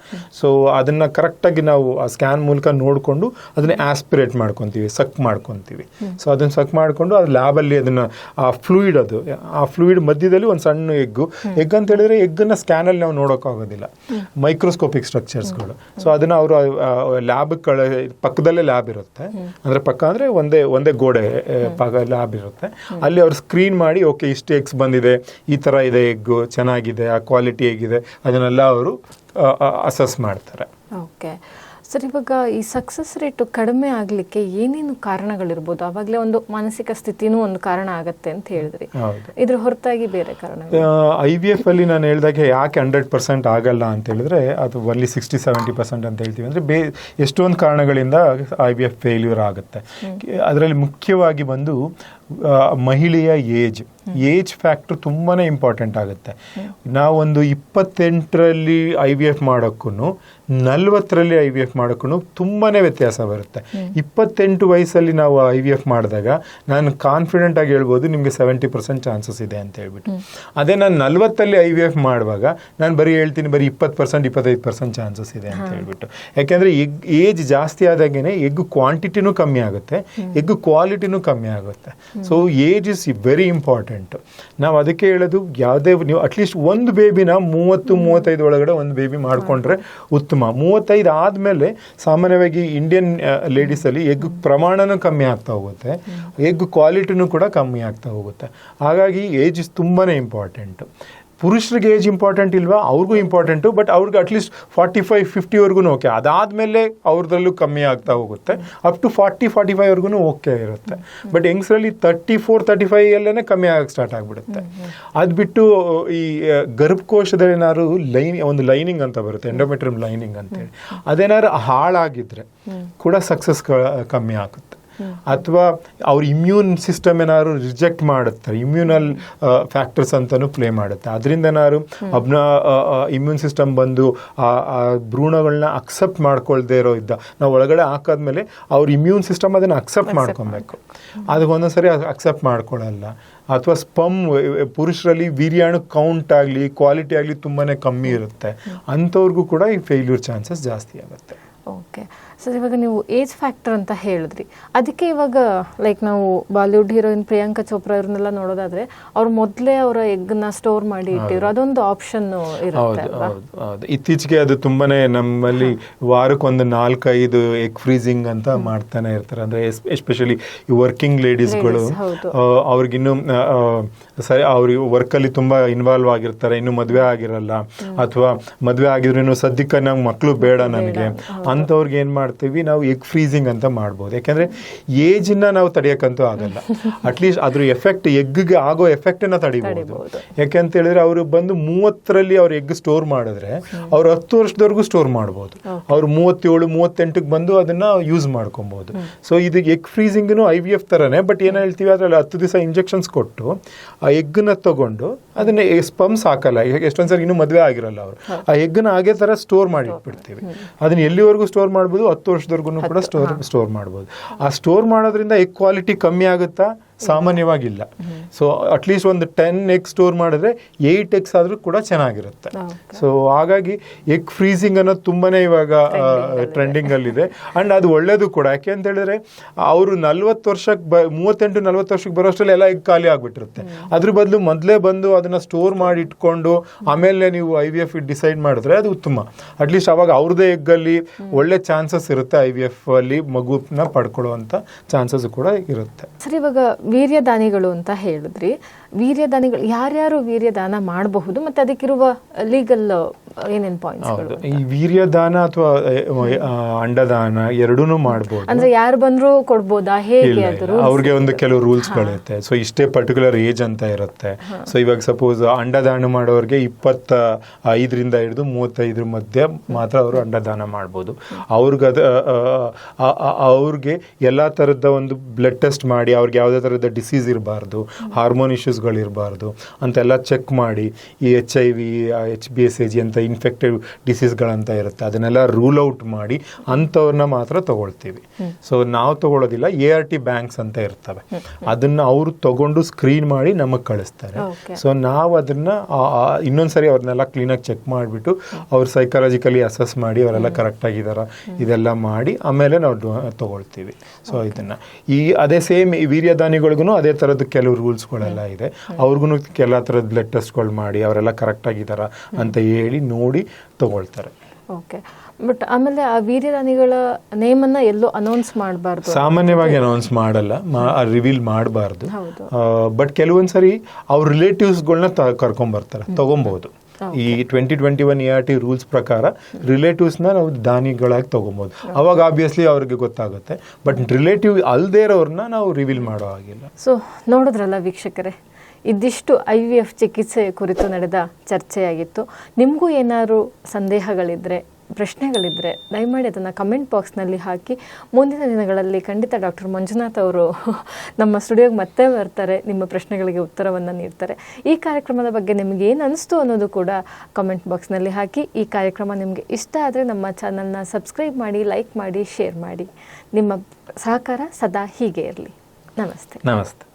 ಸೊ ಅದನ್ನು ಕರೆಕ್ಟಾಗಿ ನಾವು ಆ ಸ್ಕ್ಯಾನ್ ಮೂಲಕ ನೋಡಿಕೊಂಡು ಅದನ್ನು ಆಸ್ಪಿರೇಟ್ ಮಾಡ್ಕೊತೀವಿ, ಸಕ್ ಮಾಡ್ಕೊತೀವಿ. ಸೊ ಅದನ್ನು ಸಕ್ ಮಾಡಿಕೊಂಡು ಅದು ಲ್ಯಾಬಲ್ಲಿ ಅದನ್ನು ಆ ಫ್ಲೂಯಿಡ್ ಮಧ್ಯದಲ್ಲಿ ಒಂದು ಸಣ್ಣ ಎಗ್ ಅಂತ ಹೇಳಿದ್ರೆ ಎಗ್ಗನ್ನು ಸ್ಕ್ಯಾನಲ್ಲಿ ನಾವು ನೋಡೋಕ್ಕಾಗೋದಿಲ್ಲ, ಮೈಕ್ರೋಸ್ಕೋಪಿಕ್ ಸ್ಟ್ರಕ್ಚರ್ಸ್ಗಳು. ಸೊ ಅದನ್ನು ಅವರು ಲ್ಯಾಬ್ ಪಕ್ಕದಲ್ಲೇ ಲ್ಯಾಬ್ ಇರುತ್ತೆ, ಅಂದರೆ ಪಕ್ಕ ಅಂದರೆ ಒಂದೇ ಗೋಡೆ ಪಕ್ಕ ಲ್ಯಾಬ್ ಇರುತ್ತೆ. ಅಲ್ಲಿ ಅವ್ರು ಸ್ಕ್ರೀನ್ ಮಾಡಿ ಓಕೆ ಇಷ್ಟು ಎಗ್ಸ್ ಬಂದಿದೆ, ಈ ಥರ ಇದೆ ಎಗ್ಗು, ಚೆನ್ನಾಗಿದೆ, ಆ ಕ್ವಾಲಿಟಿ ಹೇಗಿದೆ ಅದನ್ನೆಲ್ಲ ಅವರು ಅಸೆಸ್ ಮಾಡ್ತಾರೆ. ಓಕೆ ಸರ್, ಇವಾಗ ಈ ಸಕ್ಸಸ್ ರೇಟು ಕಡಿಮೆ ಆಗಲಿಕ್ಕೆ ಏನೇನು ಕಾರಣಗಳಿರ್ಬೋದು? ಆವಾಗಲೇ ಒಂದು ಮಾನಸಿಕ ಸ್ಥಿತಿನೂ ಒಂದು ಕಾರಣ ಆಗತ್ತೆ ಅಂತ ಹೇಳಿದ್ರಿ, ಇದ್ರ ಹೊರತಾಗಿ ಬೇರೆ ಕಾರಣ? IVF ಅಲ್ಲಿ ನಾನು ಹೇಳಿದಾಗೆ ಯಾಕೆ 100% ಆಗಲ್ಲ ಅಂತ ಹೇಳಿದ್ರೆ ಅದು ಅಲ್ಲಿ 60-70% ಅಂತ ಹೇಳ್ತೀವಿ. ಅಂದರೆ ಎಷ್ಟೊಂದು ಕಾರಣಗಳಿಂದ IVF ಫೇಲ್ಯೂರ್ ಆಗುತ್ತೆ. ಅದರಲ್ಲಿ ಮುಖ್ಯವಾಗಿ ಬಂದು ಮಹಿಳೆಯ ಏಜ್ ಫ್ಯಾಕ್ಟ್ರ್ ತುಂಬಾ ಇಂಪಾರ್ಟೆಂಟ್ ಆಗುತ್ತೆ. ನಾವೊಂದು 28ರಲ್ಲಿ IVF ಮಾಡೋಕ್ಕೂ 40ರಲ್ಲಿ IVF ಮಾಡೋಕ್ಕೂ ತುಂಬಾ ವ್ಯತ್ಯಾಸ ಬರುತ್ತೆ. 28 ವಯಸ್ಸಲ್ಲಿ ನಾವು IVF ಮಾಡಿದಾಗ ನಾನು ಕಾನ್ಫಿಡೆಂಟ್ ಆಗಿ ಹೇಳ್ಬೋದು ನಿಮಗೆ 70% ಚಾನ್ಸಸ್ ಇದೆ ಅಂತ ಹೇಳ್ಬಿಟ್ಟು. ಅದೇ ನಾನು 40ಲ್ಲಿ IVF ಮಾಡುವಾಗ ನಾನು ಬರೀ ಹೇಳ್ತೀನಿ ಬರೀ 20%-25% ಚಾನ್ಸಸ್ ಇದೆ ಅಂತ ಹೇಳ್ಬಿಟ್ಟು. ಯಾಕೆಂದರೆ ಏಜ್ ಜಾಸ್ತಿ ಆದಾಗೇ ಎಗ್ ಕ್ವಾಂಟಿಟಿನೂ ಕಮ್ಮಿ ಆಗುತ್ತೆ, ಎಗ್ ಕ್ವಾಲಿಟಿನೂ ಕಮ್ಮಿ ಆಗುತ್ತೆ. So age is very important. ನಾವು ಅದಕ್ಕೆ ಹೇಳೋದು ಯಾವುದೇ ನೀವು ಅಟ್ಲೀಸ್ಟ್ ಒಂದು ಬೇಬಿನ 30-35 ಒಳಗಡೆ ಒಂದು ಬೇಬಿ ಮಾಡಿಕೊಂಡ್ರೆ ಉತ್ತಮ. 35 ಆದಮೇಲೆ ಸಾಮಾನ್ಯವಾಗಿ ಇಂಡಿಯನ್ ಲೇಡೀಸಲ್ಲಿ ಎಗ್ ಪ್ರಮಾಣನೂ ಕಮ್ಮಿ ಆಗ್ತಾ ಹೋಗುತ್ತೆ, ಎಗ್ ಕ್ವಾಲಿಟಿನೂ ಕೂಡ ಕಮ್ಮಿ ಆಗ್ತಾ ಹೋಗುತ್ತೆ. ಹಾಗಾಗಿ ಏಜ್ ಇಸ್ ತುಂಬಾ ಇಂಪಾರ್ಟೆಂಟು. ಪುರುಷರಿಗೆ ಏಜ್ ಇಂಪಾರ್ಟೆಂಟ್ ಇಲ್ವಾ? ಅವ್ರಿಗೂ ಇಂಪಾರ್ಟೆಂಟು, ಬಟ್ ಅವ್ರಿಗೆ ಅಟ್ಲೀಸ್ಟ್ 45-50ವರ್ಗೂ ಓಕೆ. ಅದಾದಮೇಲೆ ಅವ್ರದ್ರಲ್ಲೂ ಕಮ್ಮಿ ಆಗ್ತಾ ಹೋಗುತ್ತೆ, ಅಪ್ ಟು 40-45ವರ್ಗೂ ಓಕೆ ಇರುತ್ತೆ. ಬಟ್ ಹೆಂಗಸರಲ್ಲಿ 34-35 ಕಮ್ಮಿ ಆಗಕ್ಕೆ ಸ್ಟಾರ್ಟ್ ಆಗಿಬಿಡುತ್ತೆ. ಅದು ಬಿಟ್ಟು ಈ ಗರ್ಭಕೋಶದಲ್ಲಿ ಏನಾದ್ರು ಒಂದು ಲೈನಿಂಗ್ ಅಂತ ಬರುತ್ತೆ, ಎಂಡೋಮೆಟ್ರಿಯಂ ಲೈನಿಂಗ್ ಅಂತೇಳಿ, ಅದೇನಾದ್ರು ಹಾಳಾಗಿದ್ರೆ ಕೂಡ ಸಕ್ಸಸ್ ಕಮ್ಮಿ ಆಗುತ್ತೆ. ಅಥವಾ ಅವ್ರ ಇಮ್ಯೂನ್ ಸಿಸ್ಟಮ್ ಏನಾದ್ರು ರಿಜೆಕ್ಟ್ ಮಾಡುತ್ತೆ, ಇಮ್ಯೂನಲ್ ಫ್ಯಾಕ್ಟರ್ಸ್ ಅಂತಲೂ ಪ್ಲೇ ಮಾಡುತ್ತೆ. ಅದರಿಂದ ಏನಾದ್ರು ಇಮ್ಯೂನ್ ಸಿಸ್ಟಮ್ ಬಂದು ಆ ಭ್ರೂಣಗಳನ್ನ ಅಕ್ಸೆಪ್ಟ್ ಮಾಡ್ಕೊಳ್ದೇ ಇರೋ ನಾವು ಒಳಗಡೆ ಹಾಕಾದ್ಮೇಲೆ ಅವ್ರ ಇಮ್ಯೂನ್ ಸಿಸ್ಟಮ್ ಅದನ್ನು ಅಕ್ಸೆಪ್ಟ್ ಮಾಡ್ಕೊಬೇಕು. ಅದು ಒಂದೊಂದ್ಸರಿ ಅಕ್ಸೆಪ್ಟ್ ಮಾಡ್ಕೊಳ್ಳಲ್ಲ. ಅಥವಾ ಪುರುಷರಲ್ಲಿ ವೀರ್ಯಾಣು ಕೌಂಟ್ ಆಗಲಿ ಕ್ವಾಲಿಟಿ ಆಗಲಿ ತುಂಬಾ ಕಮ್ಮಿ ಇರುತ್ತೆ, ಅಂಥವ್ರಿಗೂ ಕೂಡ ಈ ಫೇಲ್ಯೂರ್ ಚಾನ್ಸಸ್ ಜಾಸ್ತಿ ಆಗುತ್ತೆ. ಓಕೆ ಸರ್, ಇವಾಗ ನೀವು ಏಜ್ ಫ್ಯಾಕ್ಟರ್ ಅಂತ ಹೇಳಿದ್ರಿ, ಅದಕ್ಕೆ ಇವಾಗ ಲೈಕ್ ನಾವು ಬಾಲಿವುಡ್ ಹೀರೋಯಿನ್ ಪ್ರಿಯಾಂಕಾ ಚೋಪ್ರಾ ಇವ್ರನ್ನೆಲ್ಲ ನೋಡೋದಾದ್ರೆ ಅವ್ರು ಮೊದಲೇ ಅವರ ಎಗ್ನ ಸ್ಟೋರ್ ಮಾಡಿ ಇಟ್ಟಿದ್ರು, ಅದೊಂದು ಆಪ್ಷನ್ ಇರುತ್ತೆ. ಹೌದು, ಇತ್ತೀಚೆಗೆ ಅದು ತುಂಬಾನೇ ನಮ್ಮಲ್ಲಿ ವಾರಕ್ಕೊಂದು 4-5 ಎಗ್ ಫ್ರೀಸಿಂಗ್ ಅಂತ ಮಾಡ್ತಾನೆ ಇರ್ತಾರೆ. ಅಂದ್ರೆ ಎಸ್ಪೆಷಲಿ ಈ ವರ್ಕಿಂಗ್ ಲೇಡೀಸ್ಗಳು, ಅವ್ರಿಗಿನ್ನು ಸರಿ ಅವ್ರಿಗೆ ವರ್ಕಲ್ಲಿ ತುಂಬ ಇನ್ವಾಲ್ವ್ ಆಗಿರ್ತಾರೆ, ಇನ್ನು ಮದುವೆ ಆಗಿರಲ್ಲ, ಅಥವಾ ಮದುವೆ ಆಗಿದ್ರು ಇನ್ನು ಸದ್ಯಕ್ಕೆ ನಮ್ಗೆ ಮಕ್ಕಳು ಬೇಡ ನನಗೆ ಅಂಥವ್ರಿಗೆ ಏನು ಮಾಡ್ತೀವಿ ನಾವು ಎಗ್ ಫ್ರೀಸಿಂಗ್ ಅಂತ ಮಾಡ್ಬೋದು. ಯಾಕೆಂದರೆ ಏಜನ್ನ ನಾವು ತಡೆಯೋಕ್ಕಂತೂ ಆಗಲ್ಲ, ಅಟ್ಲೀಸ್ಟ್ ಅದ್ರ ಎಫೆಕ್ಟ್ ಎಗ್ಗೆ ಆಗೋ ಎಫೆಕ್ಟನ್ನು ತಡಿಬೋದು. ಯಾಕೆಂತ ಹೇಳಿದ್ರೆ ಅವರು ಬಂದು 30ರಲ್ಲಿ ಅವ್ರು ಎಗ್ ಸ್ಟೋರ್ ಮಾಡಿದ್ರೆ ಅವ್ರು 10 ವರ್ಷದವರೆಗೂ ಸ್ಟೋರ್ ಮಾಡ್ಬೋದು. ಅವ್ರು 37-38ಕ್ಕೆ ಬಂದು ಅದನ್ನು ಯೂಸ್ ಮಾಡ್ಕೊಬೋದು. ಸೊ ಇದು ಎಗ್ ಫ್ರೀಸಿಂಗ್ನು IVF ಥರನೇ, ಬಟ್ ಏನು ಹೇಳ್ತೀವಿ ಅದರಲ್ಲಿ 10 ದಿವಸ ಇಂಜೆಕ್ಷನ್ಸ್ ಕೊಟ್ಟು ಆ ಎಗ್ನ ತಗೊಂಡು ಅದನ್ನ ಸ್ಪಮ್ಸ್ ಹಾಕಲ್ಲ. ಎಷ್ಟೊಂದು ಸರಿ ಇನ್ನೂ ಮದುವೆ ಆಗಿರಲ್ಲ ಅವರು, ಆ ಎಗ್ನ ಹಾಗೆ ಥರ ಸ್ಟೋರ್ ಮಾಡಿ ಇಟ್ಬಿಡ್ತೀವಿ. ಅದನ್ನ ಎಲ್ಲಿವರೆಗೂ ಸ್ಟೋರ್ ಮಾಡ್ಬೋದು, 10 ವರ್ಷದವರೆಗೂ ಕೂಡ ಸ್ಟೋರ್ ಮಾಡ್ಬೋದು. ಆ ಸ್ಟೋರ್ ಮಾಡೋದ್ರಿಂದ ಎಗ್ ಕ್ವಾಲಿಟಿ ಕಮ್ಮಿ ಆಗುತ್ತಾ? ಸಾಮಾನ್ಯವಾಗಿಲ್ಲ. ಸೊ ಅಟ್ಲೀಸ್ಟ್ ಒಂದು 10 ಎಗ್ ಸ್ಟೋರ್ ಮಾಡಿದ್ರೆ 8 ಎಗ್ಸ್ ಆದರೂ ಕೂಡ ಚೆನ್ನಾಗಿರುತ್ತೆ. ಸೊ ಹಾಗಾಗಿ ಎಗ್ ಫ್ರೀಸಿಂಗ್ ಅನ್ನೋದು ತುಂಬಾನೇ ಇವಾಗ ಟ್ರೆಂಡಿಂಗಲ್ಲಿದೆ. ಆ್ಯಂಡ್ ಅದು ಒಳ್ಳೇದು ಕೂಡ. ಯಾಕೆ ಅಂತ ಹೇಳಿದ್ರೆ ಅವರು 40 ವರ್ಷಕ್ಕೆ 38-40 ವರ್ಷಕ್ಕೆ ಬರೋಷ್ಟರಲ್ಲಿ ಎಲ್ಲ ಎಗ್ ಖಾಲಿ ಆಗಿಬಿಟ್ಟಿರುತ್ತೆ. ಅದ್ರ ಬದಲು ಮೊದಲೇ ಬಂದು ಅದನ್ನು ಸ್ಟೋರ್ ಮಾಡಿ ಇಟ್ಕೊಂಡು ಆಮೇಲೆ ನೀವು IVF ಡಿಸೈಡ್ ಮಾಡಿದ್ರೆ ಅದು ಉತ್ತಮ. ಅಟ್ಲೀಸ್ಟ್ ಅವಾಗ ಅವ್ರದ್ದೇ ಎಗ್ಗಲ್ಲಿ ಒಳ್ಳೆ ಚಾನ್ಸಸ್ ಇರುತ್ತೆ, IVF ಅಲ್ಲಿ ಮಗುನ ಪಡ್ಕೊಳ್ಳುವಂಥ ಚಾನ್ಸಸ್ ಕೂಡ ಇರುತ್ತೆ. ಸರ್, ಇವಾಗ ವೀರ್ಯದಾನಿಗಳು ಅಂತ ಹೇಳಿದ್ರಿ, ವೀರ್ಯದಾನಿಗಳು ಯಾರ್ಯಾರು ವೀರ್ಯದಾನ ಮಾಡಬಹುದು ಮತ್ತೆ ಅದಕ್ಕಿರುವ ಲೀಗಲ್ ಏನೇನು ಪಾಯಿಂಟ್ಸ್ಗಳು? ಈ ವೀರ್ಯದಾನ ಅಥವಾ ಅಂಡದಾನ ಎರಡೂ ಮಾಡಬಹುದು. ಅಂದ್ರೆ ಯಾರು ಬಂದ್ರು ಕೊಡ್ಬೋದಾ, ಹೇಗೆ? ಅವ್ರಿಗೆ ಒಂದು ಕೆಲವು ರೂಲ್ಸ್ಗಳಿರುತ್ತೆ. ಸೊ ಇಷ್ಟೇ ಪರ್ಟಿಕ್ಯುಲರ್ ಏಜ್ ಅಂತ ಇರುತ್ತೆ. ಸೊ ಇವಾಗ ಸಪೋಸ್ ಅಂಡದಾನ ಮಾಡೋರಿಗೆ 25ರಿಂದ ಹಿಡಿದು 35 ಮಧ್ಯೆ ಮಾತ್ರ ಅವರು ಅಂಡದಾನ ಮಾಡ್ಬೋದು. ಅವ್ರಿಗೆ ಎಲ್ಲ ಥರದ ಒಂದು ಬ್ಲಡ್ ಟೆಸ್ಟ್ ಮಾಡಿ ಅವ್ರಿಗೆ ಯಾವುದೇ ಥರದ ಡಿಸೀಸ್ ಇರಬಾರ್ದು, ಹಾರ್ಮೋನ್ ಇಶ್ಯೂಸ್ಗಳಿರಬಾರ್ದು ಅಂತೆಲ್ಲ ಚೆಕ್ ಮಾಡಿ, ಈ HIV, HBsAg ಅಂತ ಇನ್ಫೆಕ್ಟಿವ್ ಡಿಸೀಸ್ಗಳಂತ ಇರುತ್ತೆ, ಅದನ್ನೆಲ್ಲ ರೂಲ್ ಔಟ್ ಮಾಡಿ ಅಂಥವ್ರನ್ನ ಮಾತ್ರ ತಗೊಳ್ತೀವಿ. ಸೊ ನಾವು ತಗೊಳ್ಳೋದಿಲ್ಲ, ART ಬ್ಯಾಂಕ್ಸ್ ಅಂತ ಇರ್ತವೆ, ಅದನ್ನು ಅವರು ತಗೊಂಡು ಸ್ಕ್ರೀನ್ ಮಾಡಿ ನಮಗೆ ಕಳಿಸ್ತಾರೆ. ಸೊ ನಾವು ಅದನ್ನು ಇನ್ನೊಂದ್ಸರಿ ಅವ್ರನ್ನೆಲ್ಲ ಕ್ಲೀನಾಗಿ ಚೆಕ್ ಮಾಡಿಬಿಟ್ಟು ಅವ್ರು ಸೈಕಾಲಜಿಕಲಿ ಅಸೆಸ್ ಮಾಡಿ ಅವರೆಲ್ಲ ಕರೆಕ್ಟಾಗಿದ್ದಾರಾ ಇದೆಲ್ಲ ಮಾಡಿ ಆಮೇಲೆ ನಾವು ತಗೊಳ್ತೀವಿ. ಸೊ ಇದನ್ನು ಅದೇ ಸೇಮ್ ವೀರ್ಯದಾನಿಗಳಿಗೂ ಅದೇ ಥರದ್ದು ಕೆಲವು ರೂಲ್ಸ್ಗಳೆಲ್ಲ ಇದೆ. ಅವ್ರಿಗೂ ಎಲ್ಲ ಥರದ ಬ್ಲಡ್ ಟೆಸ್ಟ್ಗಳು ಮಾಡಿ ಅವರೆಲ್ಲ ಕರೆಕ್ಟಾಗಿದ್ದಾರಾ ಅಂತ ಹೇಳಿ ನೋಡಿ ತಗೊಳ್ತಾರೆ. ಓಕೆ, ಬಟ್ ಆಮೇಲೆ ಆ ವೀರ್ಯದಾನಿಗಳ ನೇಮನ್ನ ಎಲ್ಲೂ ಅನೌನ್ಸ್ ಮಾಡಬಾರ್ದು. ಸಾಮಾನ್ಯವಾಗಿ ಅನೌನ್ಸ್ ಮಾಡಲ್ಲ, ರಿವೀಲ್ ಮಾಡಬಾರ್ದು. ಹೌದು. ಬಟ್ ಕೆಲವೊಂದ್ಸರಿ ಅವ್ರ ರಿಲೇಟಿವ್ಸ್ಗಳನ್ನ ಕರ್ಕೊಂಬರ್ತಾರೆ, ತಗೊಬಹುದು. ಈ 2021 ART ರೂಲ್ಸ್ ಪ್ರಕಾರ ರಿಲೇಟಿವ್ಸ್ನ ನಾವು ದಾನಿಗಳಾಗಿ ತಗೊಬೋದು. ಅವಾಗ ಆಬ್ವಿಯಸ್ಲಿ ಅವ್ರಿಗೆ ಗೊತ್ತಾಗುತ್ತೆ. ಬಟ್ ರಿಲೇಟಿವ್ ಅಲ್ದೇ ಇರೋರ್ನ ನಾವು ರಿವೀಲ್ ಮಾಡೋ ಹಾಗಿಲ್ಲ. ಸೊ ನೋಡಿದ್ರಲ್ಲ ವೀಕ್ಷಕರೇ, ಇದಿಷ್ಟು IVF ಚಿಕಿತ್ಸೆ ಕುರಿತು ನಡೆದ ಚರ್ಚೆಯಾಗಿತ್ತು. ನಿಮಗೂ ಏನಾದ್ರು ಸಂದೇಹಗಳಿದ್ರೆ, ಪ್ರಶ್ನೆಗಳಿದ್ದರೆ ದಯಮಾಡಿ ಅದನ್ನು ಕಮೆಂಟ್ ಬಾಕ್ಸ್ನಲ್ಲಿ ಹಾಕಿ. ಮುಂದಿನ ದಿನಗಳಲ್ಲಿ ಖಂಡಿತ ಡಾಕ್ಟರ್ ಮಂಜುನಾಥ್ ಅವರು ನಮ್ಮ ಸ್ಟುಡಿಯೋಗೆ ಮತ್ತೆ ಬರ್ತಾರೆ, ನಿಮ್ಮ ಪ್ರಶ್ನೆಗಳಿಗೆ ಉತ್ತರವನ್ನು ನೀಡ್ತಾರೆ. ಈ ಕಾರ್ಯಕ್ರಮದ ಬಗ್ಗೆ ನಿಮಗೆ ಏನು ಅನಿಸ್ತು ಅನ್ನೋದು ಕೂಡ ಕಮೆಂಟ್ ಬಾಕ್ಸ್ನಲ್ಲಿ ಹಾಕಿ. ಈ ಕಾರ್ಯಕ್ರಮ ನಿಮಗೆ ಇಷ್ಟ ಆದರೆ ನಮ್ಮ ಚಾನಲ್ನ ಸಬ್ಸ್ಕ್ರೈಬ್ ಮಾಡಿ, ಲೈಕ್ ಮಾಡಿ, ಶೇರ್ ಮಾಡಿ. ನಿಮ್ಮ ಸಹಕಾರ ಸದಾ ಹೀಗೆ ಇರಲಿ. ನಮಸ್ತೆ. ನಮಸ್ತೆ.